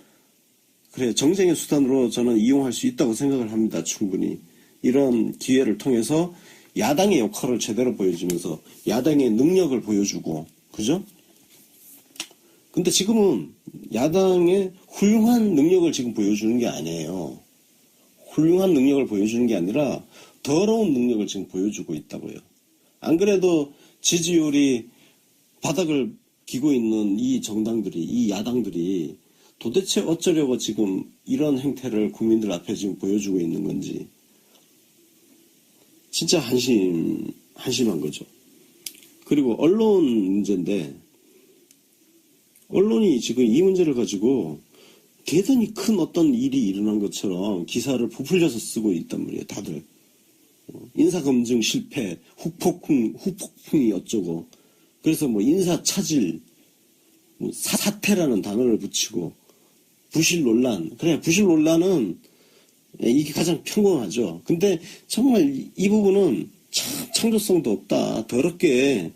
저는 이용할 수 있다고 생각을 합니다. 충분히. 이런 기회를 통해서 야당의 역할을 제대로 보여주면서 야당의 능력을 보여주고, 그죠? 근데 지금은 야당의 훌륭한 능력을 지금 보여주는 게 아니에요. 훌륭한 능력을 보여주는 게 아니라 더러운 능력을 지금 보여주고 있다고요. 안 그래도 지지율이 바닥을 기고 있는 이 정당들이, 이 야당들이 도대체 어쩌려고 지금 이런 행태를 국민들 앞에 지금 보여주고 있는 건지 진짜 한심한 거죠. 그리고 언론 문제인데, 언론이 지금 이 문제를 가지고 대단히 큰 어떤 일이 일어난 것처럼 기사를 부풀려서 쓰고 있단 말이에요, 다들. 인사검증 실패, 후폭풍이 어쩌고. 그래서 뭐 인사차질, 뭐 사태라는 단어를 붙이고, 부실 논란. 그래, 부실 논란은 이게 가장 평범하죠. 근데 정말 이 부분은 참 창조성도 없다. 더럽게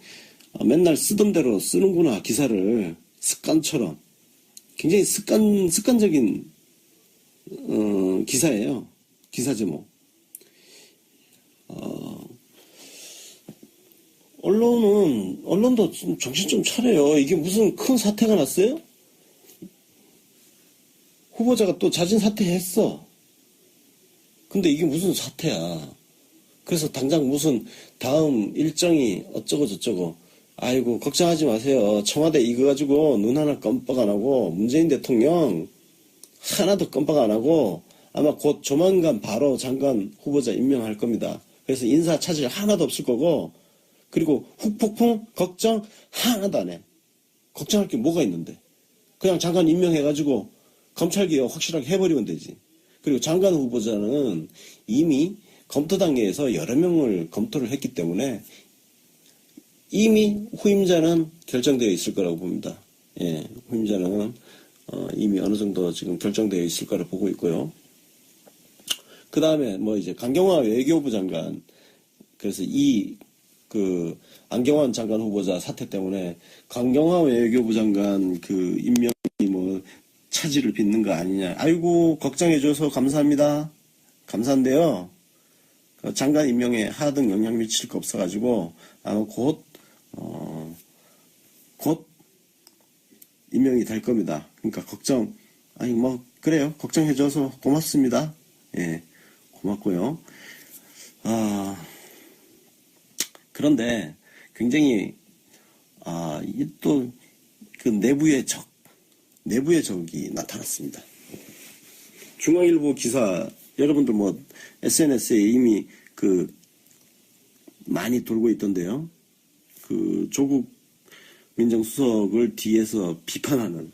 맨날 쓰던 대로 쓰는구나, 기사를. 습관처럼. 굉장히 습관적인, 기사예요. 기사 제목. 언론도 정신 좀 차려요. 이게 무슨 큰 사태가 났어요? 후보자가 또 자진 사퇴했어. 근데 이게 무슨 사태야. 그래서 당장 무슨 다음 일정이 어쩌고 저쩌고. 아이고, 걱정하지 마세요. 청와대 이거 가지고 눈 하나 껌뻑 안 하고, 문재인 대통령 하나도 껌뻑 안 하고, 아마 곧 조만간 바로 장관 후보자 임명할 겁니다. 그래서 인사 차질 하나도 없을 거고, 그리고 후폭풍 걱정 하나도 안 해. 걱정할 게 뭐가 있는데. 그냥 장관 임명해가지고 검찰개혁 확실하게 해버리면 되지. 그리고 장관 후보자는 이미 검토 단계에서 여러 명을 검토를 했기 때문에 이미 후임자는 결정되어 있을 거라고 봅니다. 예, 후임자는 이미 어느 정도 지금 결정되어 있을 거라 보고 있고요. 그 다음에 뭐 이제 강경화 외교부 장관, 그래서 안경환 장관 후보자 사태 때문에 강경화 외교부 장관 그 임명이 뭐 차질을 빚는 거 아니냐. 아이고, 걱정해줘서 감사합니다. 감사한데요. 장관 임명에 하등 영향 미칠 거 없어가지고 아마 곧 임명이 될 겁니다. 그러니까 그래요. 걱정해줘서 고맙습니다. 예, 고맙고요. 그런데 굉장히 또 그 내부의 적이 나타났습니다. 중앙일보 기사, 여러분들 뭐 SNS에 이미 많이 돌고 있던데요. 조국 민정수석을 뒤에서 비판하는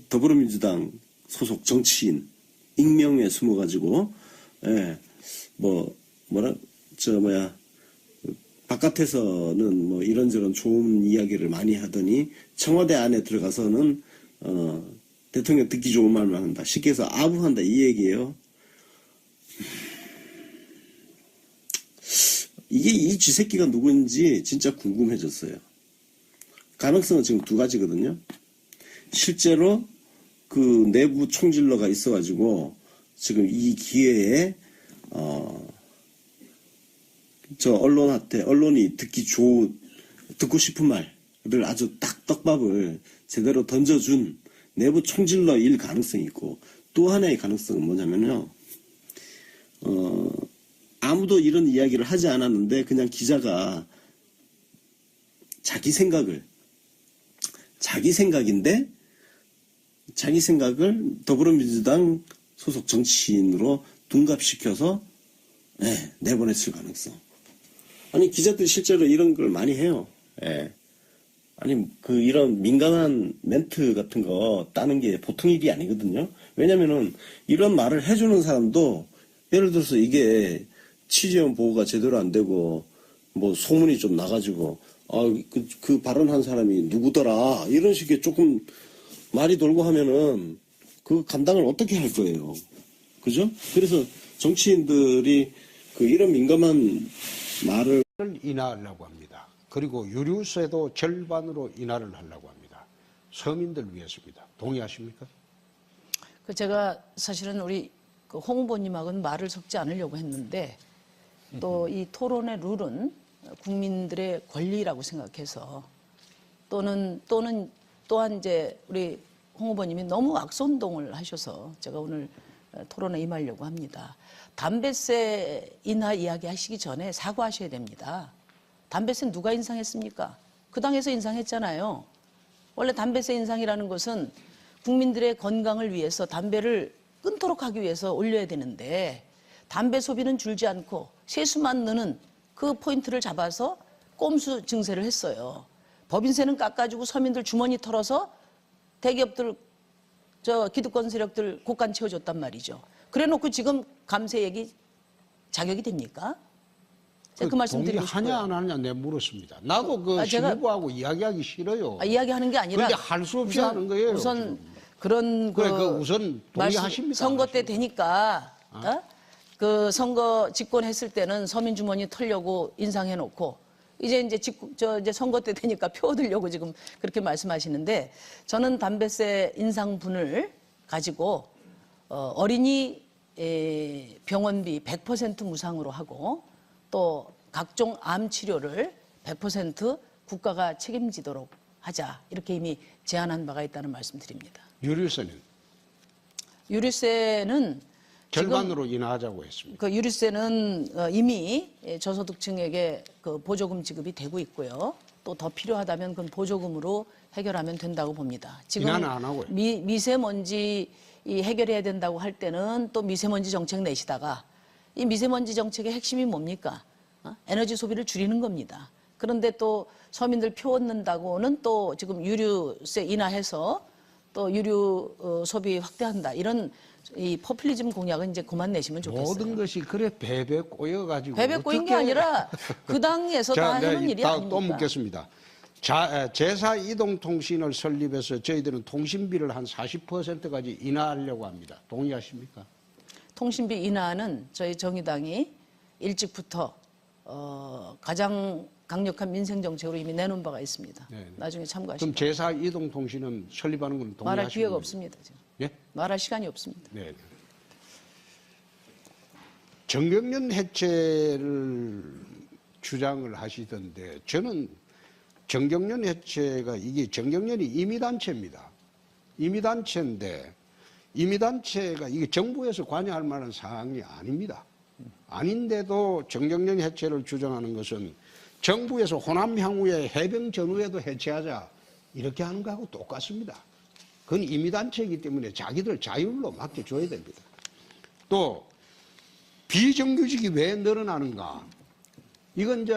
더불어민주당 소속 정치인 익명에 숨어가지고, 예, 바깥에서는 뭐 이런저런 좋은 이야기를 많이 하더니 청와대 안에 들어가서는 대통령 듣기 좋은 말만 한다. 쉽게 해서 아부한다, 이 얘기예요. 이게 이 쥐새끼가 누구인지 진짜 궁금해졌어요. 가능성은 지금 두 가지거든요. 실제로 내부 총질러가 있어가지고 지금 이 기회에 언론이 듣고 싶은 말을 아주 딱 떡밥을 제대로 던져준 내부 총질러일 가능성이 있고, 또 하나의 가능성은 뭐냐면요. 아무도 이런 이야기를 하지 않았는데 그냥 기자가 자기 생각을 더불어민주당 소속 정치인으로 둔갑시켜서 내보냈을 가능성. 아니, 기자들이 실제로 이런 걸 많이 해요. 예. 아니, 이런 민감한 멘트 같은 거 따는 게 보통 일이 아니거든요. 왜냐면은 이런 말을 해주는 사람도 예를 들어서 이게 취재원 보호가 제대로 안 되고 뭐 소문이 좀 나가지고 그 발언한 사람이 누구더라 이런 식의 조금 말이 돌고 하면은 그 감당을 어떻게 할 거예요. 그죠? 그래서 정치인들이 이런 민감한 말을 인하하려고 합니다. 그리고 유류세도 절반으로 인하를 하려고 합니다. 서민들 위해서입니다. 동의하십니까? 제가 사실은 우리 홍 후보님하고는 말을 섞지 않으려고 했는데, 또 이 토론의 룰은 국민들의 권리라고 생각해서 또한 이제 우리 홍 후보님이 너무 악선동을 하셔서 제가 오늘 토론에 임하려고 합니다. 담배세 인하 이야기 하시기 전에 사과하셔야 됩니다. 담배세 누가 인상했습니까? 그 당에서 인상했잖아요. 원래 담배세 인상이라는 것은 국민들의 건강을 위해서 담배를 끊도록 하기 위해서 올려야 되는데 담배 소비는 줄지 않고 세수만 느는 그 포인트를 잡아서 꼼수 증세를 했어요. 법인세는 깎아주고 서민들 주머니 털어서 대기업들, 기득권 세력들 곳간 채워줬단 말이죠. 그래놓고 지금 감세 얘기 자격이 됩니까? 제가 그 말씀 드리고 싶어요. 동의하냐 안 하냐 내가 물었습니다. 나도 그 신부하고 이야기하기 싫어요. 이야기하는 게 아니라. 그런데 할 수 없이 하는 거예요. 우선 그런 그래, 우선 동의하십니까? 선거 때 되니까 그 선거 집권했을 때는 서민 주머니 털려고 인상해놓고 이제 이제 선거 때 되니까 표 얻으려고 지금 그렇게 말씀하시는데 저는 담배세 인상분을 가지고 어린이 병원비 100% 무상으로 하고 또 각종 암 치료를 100% 국가가 책임지도록 하자 이렇게 이미 제안한 바가 있다는 말씀드립니다. 유류세는 절반으로 인하하자고 했습니다. 그 유류세는 이미 저소득층에게 그 보조금 지급이 되고 있고요. 또 더 필요하다면 그건 보조금으로 해결하면 된다고 봅니다. 지금 인하는 안 하고요. 미세먼지 해결해야 된다고 할 때는 또 미세먼지 정책 내시다가 이 미세먼지 정책의 핵심이 뭡니까? 에너지 소비를 줄이는 겁니다. 그런데 또 서민들 표 얻는다고는 또 지금 유류세 인하해서 또 유류 소비 확대한다. 이런 이 포퓰리즘 공약은 이제 그만 내시면 좋겠어요. 모든 것이 그래 베베 꼬여가지고. 베베 꼬인 게 아니라 그 당에서 다 해놓은 일이 아닙니까? 또 묻겠습니다. 제사 이동통신을 설립해서 저희들은 통신비를 한 40%까지 인하하려고 합니다. 동의하십니까? 통신비 인하는 저희 정의당이 일찍부터 가장 강력한 민생 정책으로 이미 내놓은 바가 있습니다. 네. 나중에 참고하시죠. 그럼 제사 이동통신은 설립하는 건 동의하십니까? 말할 기회가 없습니다. 지금. 예? 말할 시간이 없습니다. 네. 정경련 해체를 주장을 하시던데 저는 정경련 해체가 이게 정경련이 임의단체입니다. 임의단체인데 임의단체가 이게 정부에서 관여할 만한 사항이 아닙니다. 아닌데도 정경련 해체를 주장하는 것은 정부에서 호남 향후에 해병 전후에도 해체하자 이렇게 하는 거하고 똑같습니다. 그건 임의단체이기 때문에 자기들 자율로 맡겨줘야 됩니다. 또 비정규직이 왜 늘어나는가? 이건 이제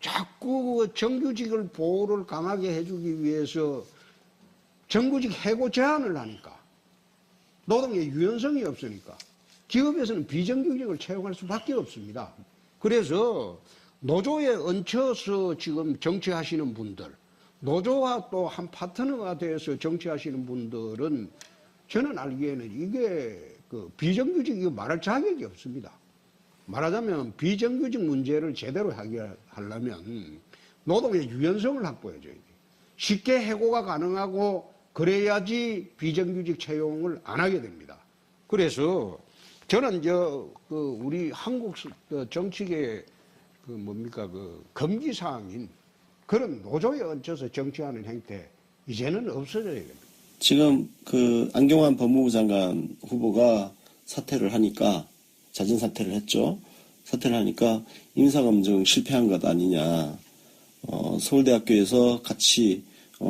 자꾸 정규직을 보호를 강하게 해주기 위해서 정규직 해고 제한을 하니까 노동의 유연성이 없으니까 기업에서는 비정규직을 채용할 수밖에 없습니다. 그래서 노조에 얹혀서 지금 정치하시는 분들, 노조와 또 한 파트너가 돼서 정치하시는 분들은 저는 알기에는 이게 비정규직이 말할 자격이 없습니다. 말하자면 비정규직 문제를 제대로 해결하려면 노동의 유연성을 확보해줘야 돼요. 쉽게 해고가 가능하고 그래야지 비정규직 채용을 안 하게 됩니다. 그래서 저는 우리 한국 정치계의 금기사항인 그런 노조에 얹혀서 정치하는 행태 이제는 없어져야 됩니다. 지금 안경환 법무부 장관 후보가 사퇴를 하니까 자진 사퇴를 했죠. 사퇴를 하니까 인사검증 실패한 것 아니냐. 서울대학교에서 같이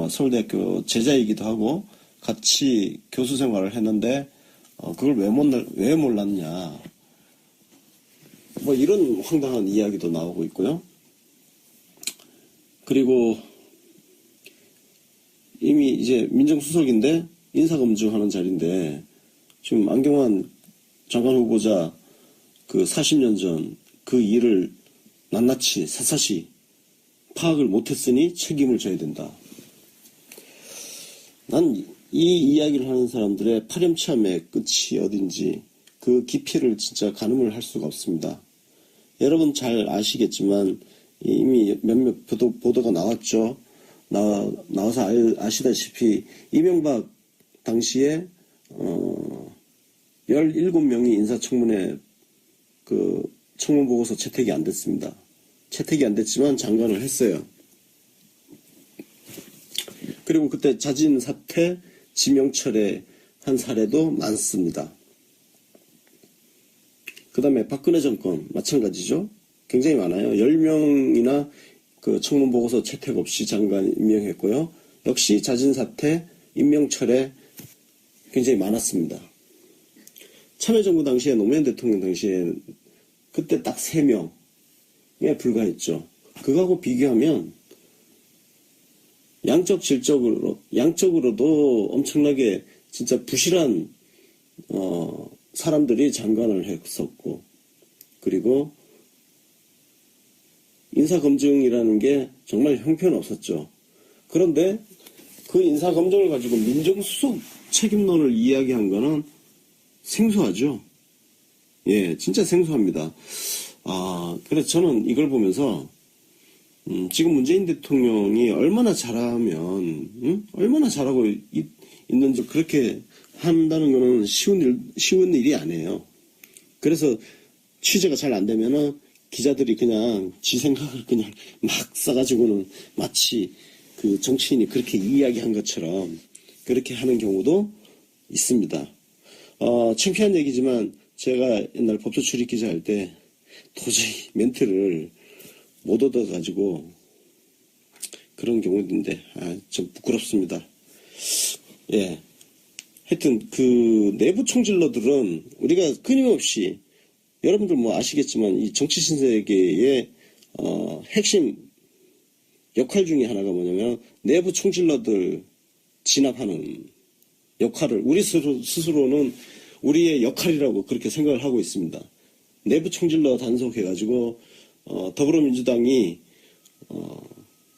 서울대학교 제자이기도 하고 같이 교수 생활을 했는데 그걸 왜 몰랐냐. 뭐 이런 황당한 이야기도 나오고 있고요. 그리고 이미 이제 민정수석인데 인사검증하는 자리인데 지금 안경환 장관 후보자 40년 전 그 일을 낱낱이 샅샅이 파악을 못했으니 책임을 져야 된다. 난 이 이야기를 하는 사람들의 파렴치함의 끝이 어딘지 그 깊이를 진짜 가늠을 할 수가 없습니다. 여러분 잘 아시겠지만 이미 몇몇 보도가 나왔죠. 나와서 아시다시피 이명박 당시에 17명이 인사청문회 청문 보고서 채택이 안 됐습니다. 채택이 안 됐지만 장관을 했어요. 그리고 그때 자진 사퇴, 지명철회 한 사례도 많습니다. 그 다음에 박근혜 정권 마찬가지죠. 굉장히 많아요. 10명이나 그 청문 보고서 채택 없이 장관 임명했고요. 역시 자진 사퇴, 임명철회 굉장히 많았습니다. 참여정부 당시에 노무현 대통령 당시에 그때 딱 3명에 불과했죠. 그거하고 비교하면 양적으로도 엄청나게 진짜 부실한 사람들이 장관을 했었고, 그리고 인사검증이라는 게 정말 형편없었죠. 그런데 그 인사검증을 가지고 민정수석 책임론을 이야기한 거는 생소하죠. 예, 진짜 생소합니다. 그래서 저는 이걸 보면서 지금 문재인 대통령이 얼마나 잘하면, 얼마나 잘하고 있는지 그렇게 한다는 거는 쉬운 일이 아니에요. 그래서 취재가 잘 안 되면은 기자들이 그냥 지 생각을 그냥 막 써가지고는 마치 그 정치인이 그렇게 이야기한 것처럼 그렇게 하는 경우도 있습니다. 창피한 얘기지만 제가 옛날 법조 출입 기자 할 때 도저히 멘트를 못 얻어가지고 그런 경우인데 좀 부끄럽습니다. 예, 하여튼 그 내부 총질러들은 우리가 끊임없이 여러분들 뭐 아시겠지만 이 정치 신세계의 핵심 역할 중에 하나가 뭐냐면 내부 총질러들 진압하는 역할을 우리 스스로는 우리의 역할이라고 그렇게 생각을 하고 있습니다. 내부 총질러 단속해가지고 더불어민주당이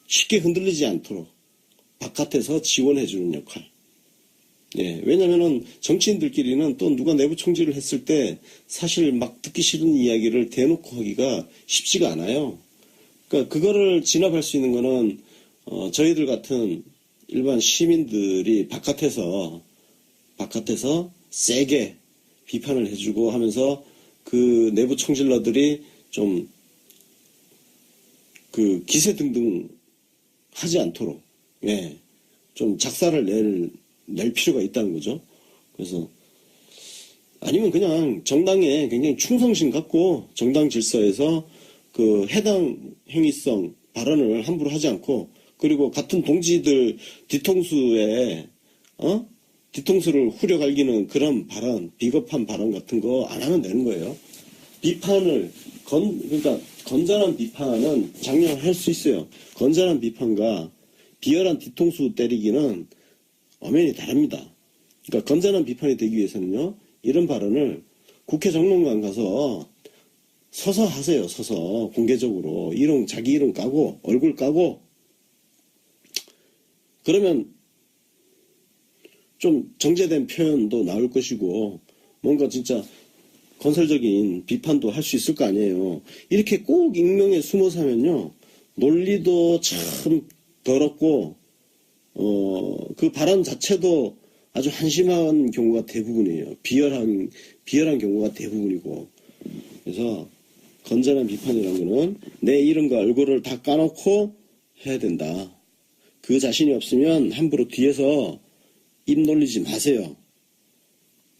쉽게 흔들리지 않도록 바깥에서 지원해주는 역할. 예, 왜냐면은 정치인들끼리는 또 누가 내부 총질을 했을 때 사실 막 듣기 싫은 이야기를 대놓고 하기가 쉽지가 않아요. 그러니까 그거를 진압할 수 있는 거는 저희들 같은 일반 시민들이 바깥에서 세게 비판을 해주고 하면서 그 내부 총질러들이 좀 그 기세 등등 하지 않도록 좀 작사를 낼 필요가 있다는 거죠. 그래서 아니면 그냥 정당에 굉장히 충성심 갖고 정당 질서에서 그 해당 행위성 발언을 함부로 하지 않고 그리고 같은 동지들 뒤통수에 뒤통수를 후려갈기는 그런 발언, 비겁한 발언 같은 거 안 하면 되는 거예요. 비판을 그러니까 건전한 비판은 장려할 수 있어요. 건전한 비판과 비열한 뒤통수 때리기는 엄연히 다릅니다. 그러니까 건전한 비판이 되기 위해서는요, 이런 발언을 국회 정론관 가서 서서 하세요. 서서 공개적으로 자기 이름 까고 얼굴 까고 그러면 좀 정제된 표현도 나올 것이고 뭔가 진짜 건설적인 비판도 할 수 있을 거 아니에요. 이렇게 꼭 익명에 숨어서 하면요, 논리도 참 더럽고 그 발언 자체도 아주 한심한 경우가 대부분이에요. 비열한 경우가 대부분이고. 그래서 건전한 비판이라는 거는 내 이름과 얼굴을 다 까놓고 해야 된다. 그 자신이 없으면 함부로 뒤에서 입 놀리지 마세요.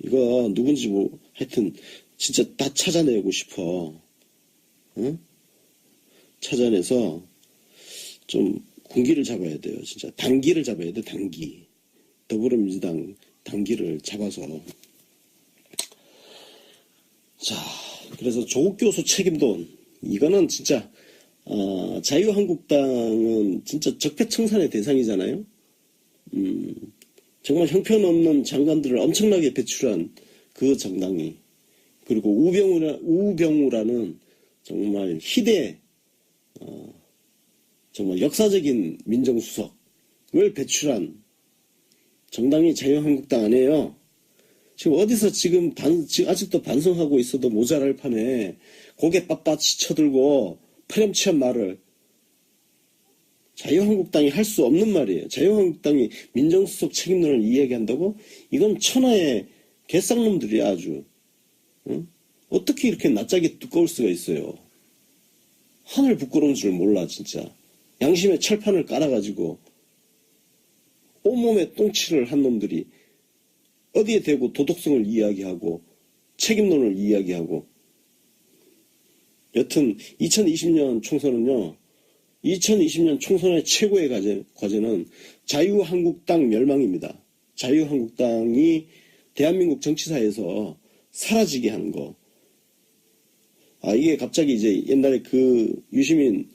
이거 누군지 하여튼 진짜 다 찾아내고 싶어. 응? 찾아내서 좀 군기를 잡아야 돼요. 진짜 단기를 잡아야 돼. 단기. 더불어민주당 단기를 잡아서. 자, 그래서 조국 교수 책임론 이거는 진짜 자유한국당은 진짜 적폐청산의 대상이잖아요. 정말 형편없는 장관들을 엄청나게 배출한 그 정당이, 그리고 우병우라는 정말 희대 정말 역사적인 민정수석을 배출한 정당이 자유한국당 아니에요. 지금 어디서 지금 아직도 반성하고 있어도 모자랄 판에 고개 빳빳이 쳐들고 파렴치한 말을 자유한국당이 할 수 없는 말이에요. 자유한국당이 민정수석 책임론을 이야기한다고? 이건 천하의 개쌍놈들이야 아주. 응? 어떻게 이렇게 낯짝이 두꺼울 수가 있어요. 하늘 부끄러운 줄 몰라 진짜. 양심의 철판을 깔아가지고 온몸에 똥칠을 한 놈들이 어디에 대고 도덕성을 이야기하고 책임론을 이야기하고. 여튼 2020년 총선은요, 2020년 총선의 최고의 과제는 자유한국당 멸망입니다. 자유한국당이 대한민국 정치사에서 사라지게 하는 거. 이게 갑자기 이제 옛날에 그 유시민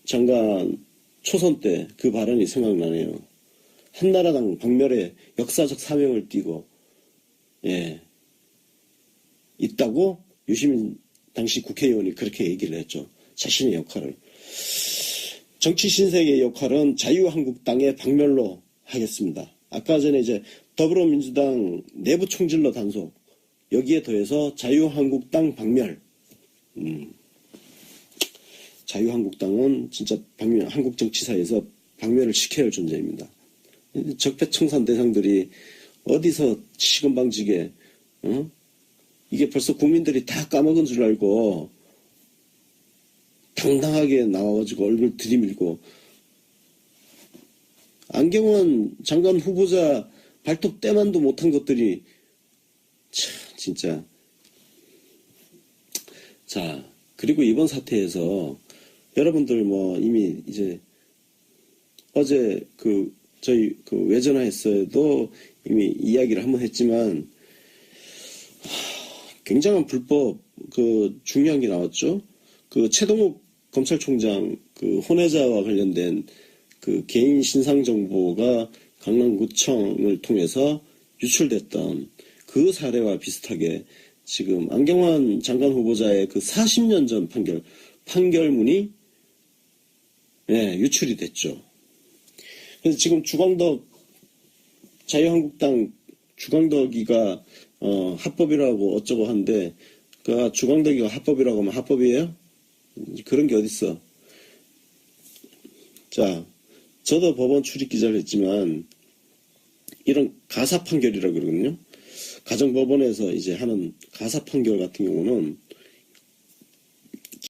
장관 초선 때 그 발언이 생각나네요. 한나라당 박멸의 역사적 사명을 띠고, 있다고 유시민 당시 국회의원이 그렇게 얘기를 했죠. 자신의 역할을. 정치 신세계의 역할은 자유한국당의 박멸로 하겠습니다. 아까 전에 이제 더불어민주당 내부 총질러 단속, 여기에 더해서 자유한국당 박멸. 자유한국당은 진짜 한국 정치사에서 박멸을 시켜야 할 존재입니다. 적폐청산 대상들이 어디서 시건방지게, 이게 벌써 국민들이 다 까먹은 줄 알고 당당하게 나와가지고 얼굴 들이밀고, 안경원 장관 후보자 발톱 때만도 못한 것들이 참 진짜. 자, 그리고 이번 사태에서 여러분들 뭐 이미 이제 어제 저희 외전화했어도 이미 이야기를 한번 했지만, 굉장한 불법 중요한 게 나왔죠. 최동욱 검찰총장 혼외자와 관련된 개인 신상 정보가 강남구청을 통해서 유출됐던 그 사례와 비슷하게 지금 안경환 장관 후보자의 40년 전 판결문이 유출이 됐죠. 그래서 지금 자유한국당 주광덕이가 합법이라고 어쩌고 한데, 주광덕이가 합법이라고 하면 합법이에요? 그런 게 어딨어. 자, 저도 법원 출입 기자를 했지만 이런 가사 판결이라고 그러거든요. 가정법원에서 이제 하는 가사 판결 같은 경우는